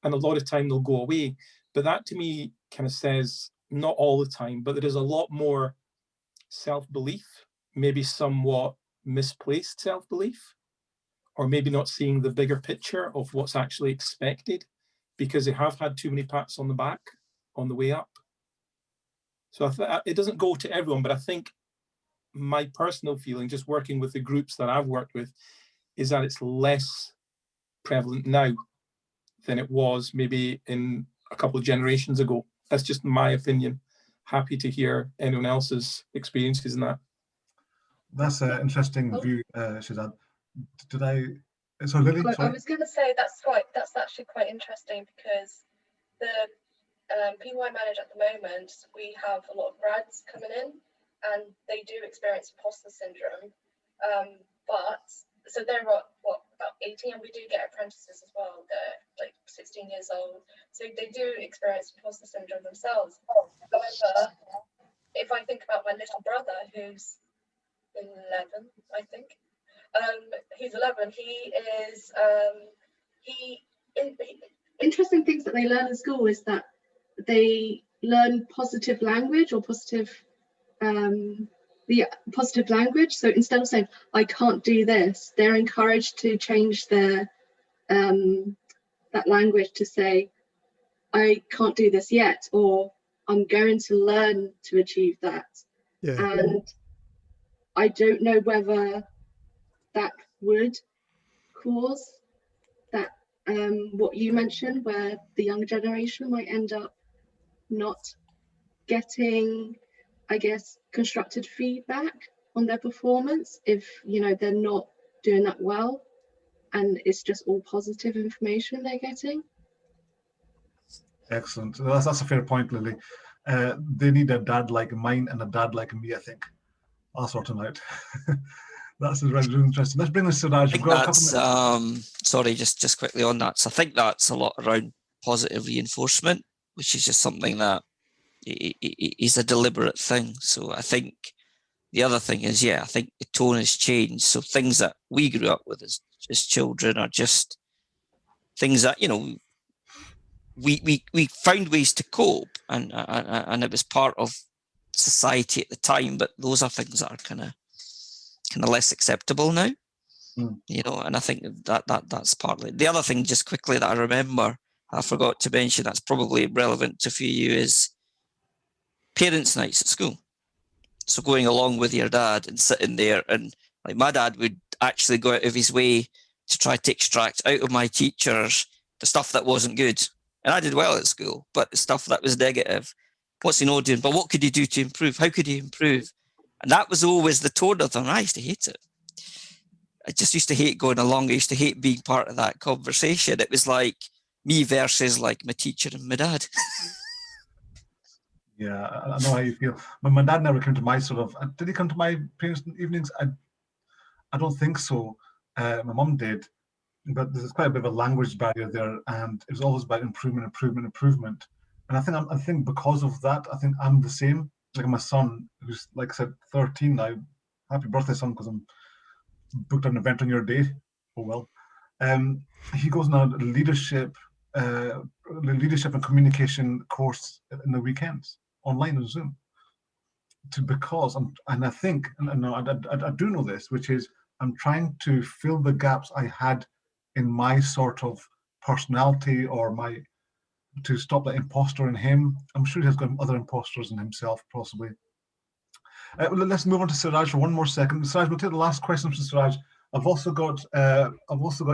And a lot of time they'll go away. But that to me kind of says, not all the time, but there is a lot more self-belief, maybe somewhat misplaced self-belief, or maybe not seeing the bigger picture of what's actually expected because they have had too many pats on the back on the way up. So it doesn't go to everyone, but I think my personal feeling, just working with the groups that I've worked with, is that it's less prevalent now than it was maybe in a couple of generations ago. That's just my opinion. Happy to hear anyone else's experiences in that. That's an interesting view, Shazad. Did I? So Lily, I was going to say that's actually quite interesting, because the people I manage at the moment, we have a lot of grads coming in, and they do experience imposter syndrome. But so they're about 18, and we do get apprentices as well. They're like 16 years old, so they do experience imposter syndrome themselves. However, if I think about my little brother, who's 11, I think. He's 11. Interesting things that they learn in school is that they learn positive language or positive language. So instead of saying I can't do this, they're encouraged to change their that language to say I can't do this yet, or I'm going to learn to achieve that. Yeah. And I don't know whether that would cause that what you mentioned, where the younger generation might end up not getting, I guess, constructed feedback on their performance if, you know, they're not doing that well and it's just all positive information they're getting. Excellent. That's a fair point, Lily. They need a dad like mine and a dad like me, I think. I'll sort them out. That's really interesting. Let's bring this to Raj. Sorry, just quickly on that. So I think that's a lot around positive reinforcement, which is just something that is a deliberate thing. So I think the other thing is, I think the tone has changed. So things that we grew up with as children are just things that, you know, we found ways to cope, and it was part of society at the time. But those are things that are kind of less acceptable now, you know. And I think that's partly the other thing. Just quickly that I remember, I forgot to mention, that's probably relevant to a few of you, is parents' nights at school. So going along with your dad and sitting there, and like my dad would actually go out of his way to try to extract out of my teachers the stuff that wasn't good. And I did well at school, but the stuff that was negative, what's he not doing? But what could he do to improve? How could he improve? And that was always the tone of them. I used to hate it. I just used to hate going along. I used to hate being part of that conversation. It was like me versus like my teacher and my dad. Yeah, I know how you feel. My dad never came to my did he come to my parents' evenings? I don't think so. My mum did, but there's quite a bit of a language barrier there, and it was always about improvement. And I think because of that, I think I'm the same. Like my son, who's like I said, 13 now. Happy birthday, son, because I'm booked an event on your day. Oh well. He goes on a leadership and communication course in the weekends, online on Zoom. because and I think, and no, I do know this, which is I'm trying to fill the gaps I had in my sort of personality, or to stop the imposter in him. I'm sure he has got other imposters in himself, possibly. Let's move on to Siraj for one more second. Siraj, we'll take the last question from Siraj. I've also got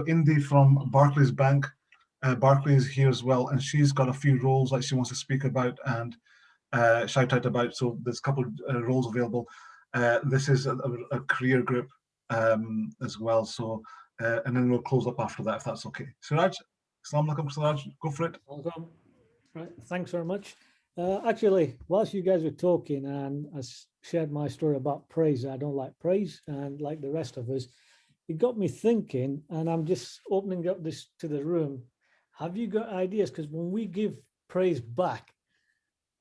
Indy from Barclays Bank. Barclays is here as well, and she's got a few roles that she wants to speak about and shout out about. So there's a couple of roles available. This is a career group as well. So and then we'll close up after that, if that's okay. Siraj, Assalamu alaikum, Siraj, go for it. Welcome. Right, thanks very much. Actually, whilst you guys were talking and I shared my story about praise, I don't like praise, and like the rest of us, it got me thinking, and I'm just opening up this to the room. Have you got ideas? Because when we give praise back,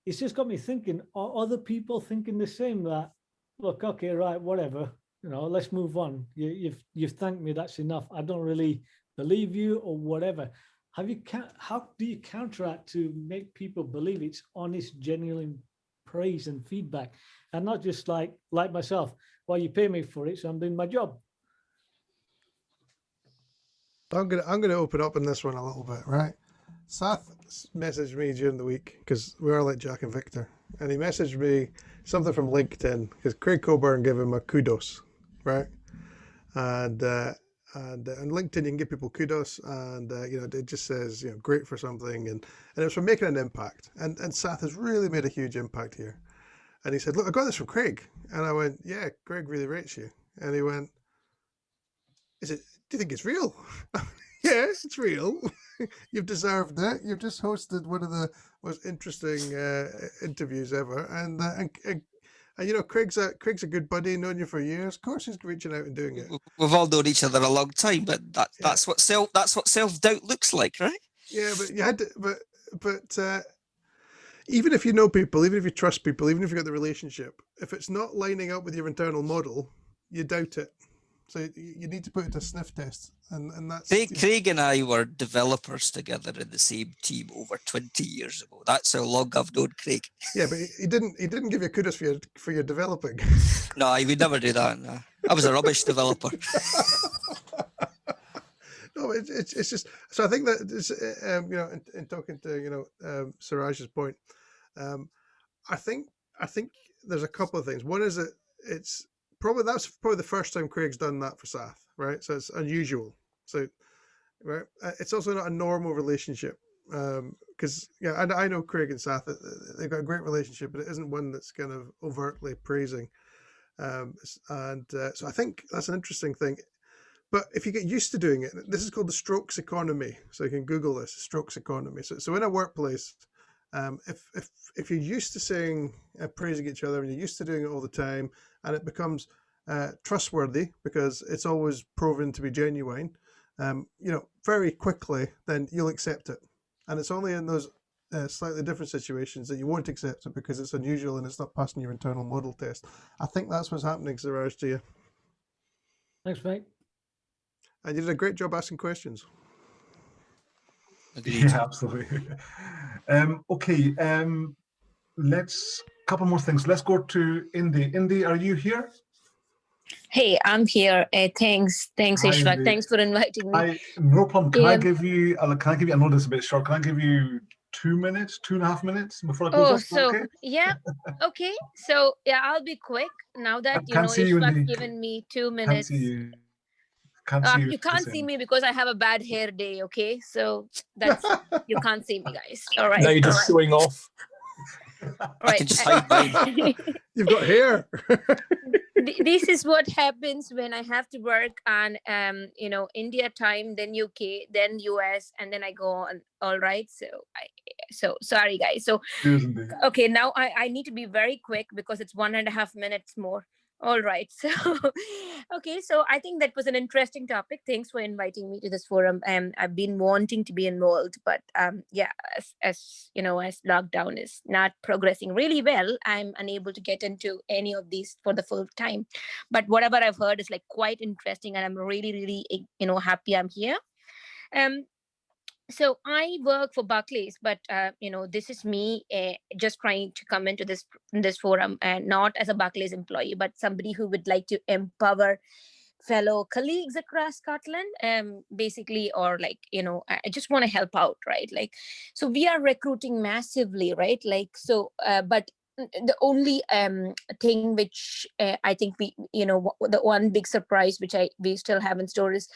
it's just got me thinking, are other people thinking the same, that, look, okay, right, whatever, let's move on. You've thanked me, that's enough. I don't really believe you or whatever. How do you counteract to make people believe it's honest, genuine praise and feedback, and not just like myself, well, you pay me for it, so I'm doing my job? I'm gonna open up on this one a little bit, right? Sath messaged me during the week, because we are like Jack and Victor, and he messaged me something from LinkedIn because Craig Coburn gave him a kudos, right? And on LinkedIn you can give people kudos, and it just says great for something, and it's for making an impact, and Sath has really made a huge impact here. And he said, look, I got this from Craig, and I went, yeah, Craig really rates you. And he went, do you think it's real? Yes, it's real. You've deserved it. You've just hosted one of the most interesting interviews ever, and Craig's a good buddy, known you for years. Of course, he's reaching out and doing it. We've all known each other a long time, but that's what self-doubt looks like, right? Yeah, but you had to, but even if you know people, even if you trust people, even if you've got the relationship, if it's not lining up with your internal model, you doubt it. So you need to put it to a sniff test, and that's Craig and I were developers together in the same team over 20 years ago. That's how long I've known Craig. Yeah, but he didn't give you kudos for your developing. No, I would never do that. No. I was a rubbish developer. No, it's just, so I think that it's, in talking to Siraj's point, I think there's a couple of things. One is that that's probably the first time Craig's done that for Sath, right? So it's unusual. So, right, it's also not a normal relationship, because I know Craig and Sath, they've got a great relationship, but it isn't one that's kind of overtly praising, so I think that's an interesting thing. But if you get used to doing it, this is called the strokes economy. So you can Google this, strokes economy. So in a workplace, if you're used to saying, praising each other, and you're used to doing it all the time, and it becomes trustworthy because it's always proven to be genuine, very quickly, then you'll accept it. And it's only in those slightly different situations that you won't accept it because it's unusual and it's not passing your internal model test. I think that's what's happening, Siraj, to you. Thanks, mate. And you did a great job asking questions. Agreed. Yeah, absolutely. Okay, let's couple more things. Let's go to Indy. Indy, are you here? Hey, I'm here. Thanks, Ishwak. Thanks for inviting me. No problem. Can I give you? I know this is a bit short. Can I give you 2 minutes, 2.5 minutes before I close? Okay? Yeah. Okay. So yeah, I'll be quick. Now that Ishwak's given me 2 minutes. Can't see you. You can't see me because I have a bad hair day. Okay, so that's you can't see me, guys. All right. Now you're just showing off. Right. Can just hide mine. You've got hair. This is what happens when I have to work on India time, then UK, then US, and then I go on. All right. So sorry, guys. So okay, now I need to be very quick because it's 1.5 minutes more. All right. So, okay. So I think that was an interesting topic. Thanks for inviting me to this forum. I've been wanting to be involved, but as lockdown is not progressing really well, I'm unable to get into any of these for the full time. But whatever I've heard is like quite interesting, and I'm really, really, happy I'm here. So I work for Barclays, but this is me just trying to come into this forum, and not as a Barclays employee, but somebody who would like to empower fellow colleagues across Scotland, basically, or I just want to help out, right? So we are recruiting massively, right? But the only thing which I think the one big surprise which we still have in store is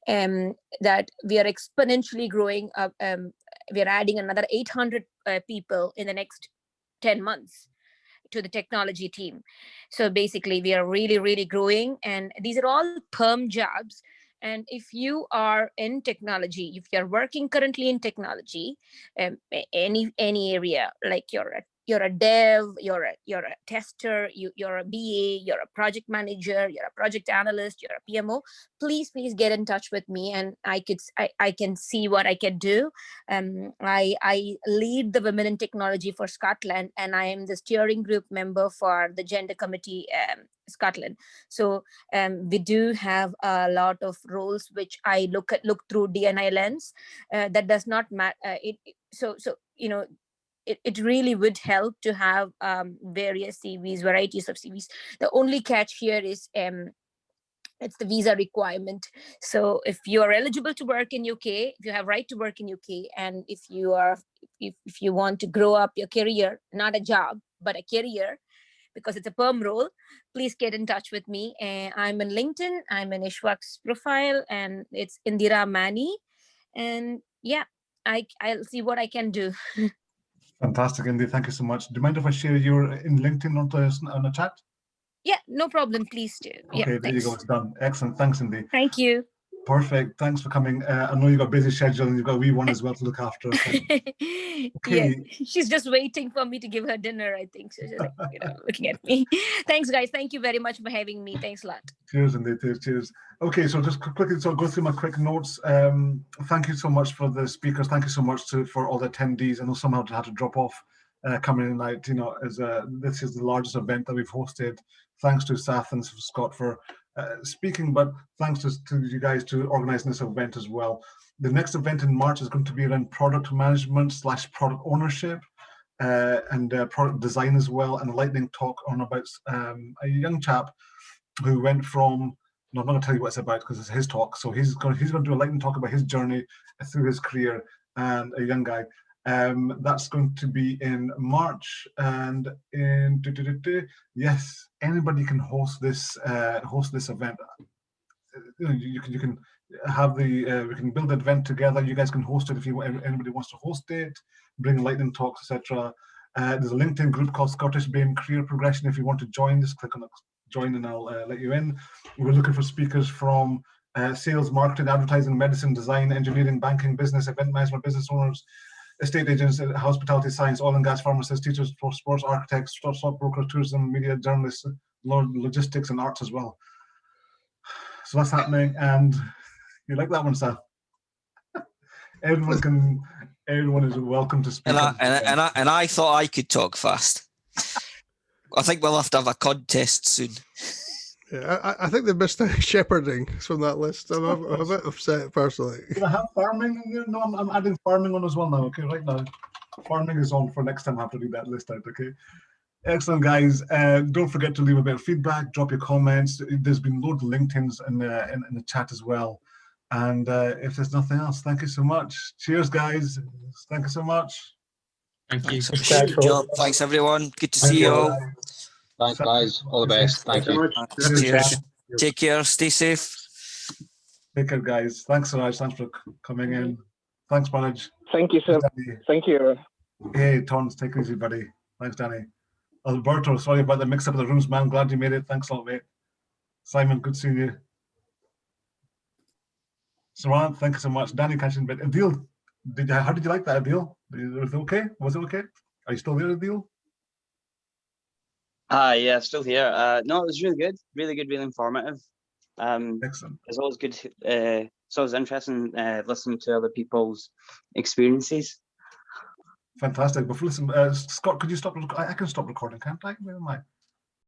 that we are exponentially growing up. We are adding another 800 people in the next 10 months to the technology team. So basically we are really, really growing, and these are all perm jobs. And if you are in technology, if you're working currently in technology, any area, like you're a dev, you're a tester, you're a BA, you're a project manager, you're a project analyst, you're a PMO, please get in touch with me, and I can see what I can do. I lead the Women in Technology for Scotland, and I am the steering group member for the Gender Committee Scotland. So we do have a lot of roles which I look through D&I lens. That does not matter. It really would help to have various CVs, varieties of CVs. The only catch here is it's the visa requirement. So if you are eligible to work in UK, if you have right to work in UK, and if you want to grow up your career, not a job, but a career, because it's a perm role, please get in touch with me. I'm in LinkedIn, I'm in Ishwak's profile, and it's Indira Mani. And yeah, I'll see what I can do. Fantastic, Indy. Thank you so much. Do you mind if I share your in LinkedIn on the chat? Yeah, no problem. Please do. Okay, yeah, there thanks. you go. It's done. Excellent. Thanks, Indy. Thank you. Perfect. Thanks for coming. I know you've got a busy schedule and you've got a wee one as well to look after. So. Okay. Yeah, she's just waiting for me to give her dinner, I think. So she's like, looking at me. Thanks, guys. Thank you very much for having me. Thanks a lot. Cheers, Indy. Cheers. Okay, so just quickly, so I'll go through my quick notes. Thank you so much for the speakers. Thank you so much for all the attendees. I know some had to drop off coming in tonight. This is the largest event that we've hosted. Thanks to Sath and Scott for speaking, but thanks to you guys to organizing this event as well. The next event in March is going to be around product management / product ownership and product design as well, and a lightning talk on about a young chap who went from, no, I'm not going to tell you what it's about because it's his talk, so he's going to do a lightning talk about his journey through his career, and a young guy. That's going to be in March, and yes, anybody can host this event. You can have we can build an event together. You guys can host it if anybody wants to host it, bring lightning talks, etc. There's a LinkedIn group called Scottish BAME Career Progression. If you want to join, just click on join and I'll let you in. We're looking for speakers from sales, marketing, advertising, medicine, design, engineering, banking, business, event management, business owners, estate agents, hospitality, science, oil and gas, pharmacists, teachers, sports architects, stockbrokers, tourism, media, journalists, logistics, and arts as well. So that's happening, and you like that one, Seth? Everyone is welcome to speak. And I thought I could talk fast. I think we'll have to have a contest soon. Yeah, I think they missed out shepherding from that list. I'm a bit upset personally. Did I have farming in there? No, I'm adding farming on as well now. Okay, right now. Farming is on for next time. I have to read that list out, okay? Excellent, guys. Don't forget to leave a bit of feedback, drop your comments. There's been loads of LinkedIn's in the chat as well. And if there's nothing else, thank you so much. Cheers, guys. Thank you so much. Thank you. Good job. Thanks, everyone. Good to see you all. Thanks, guys. All the best. Thank you. Cheers. Take care. Stay safe. Take care, guys. Thanks, Raj. Thanks for coming in. Thanks, Raj. Thank you, sir. Thank you. Hey, Tons. Take it easy, buddy. Thanks, Danny. Alberto, sorry about the mix-up of the rooms, man. Glad you made it. Thanks a lot, mate. Simon, good seeing you. Saran, thank you so much. Danny, catching a bit. Adil, how did you like that, Adil? Was it okay? Was it okay? Are you still there, Adil? Hi, yeah, still here. No, it was really good, really informative. Excellent. It's always good. It's always interesting listening to other people's experiences. Fantastic. But listen, Scott, could you stop? I can stop recording, can't I? Where am I?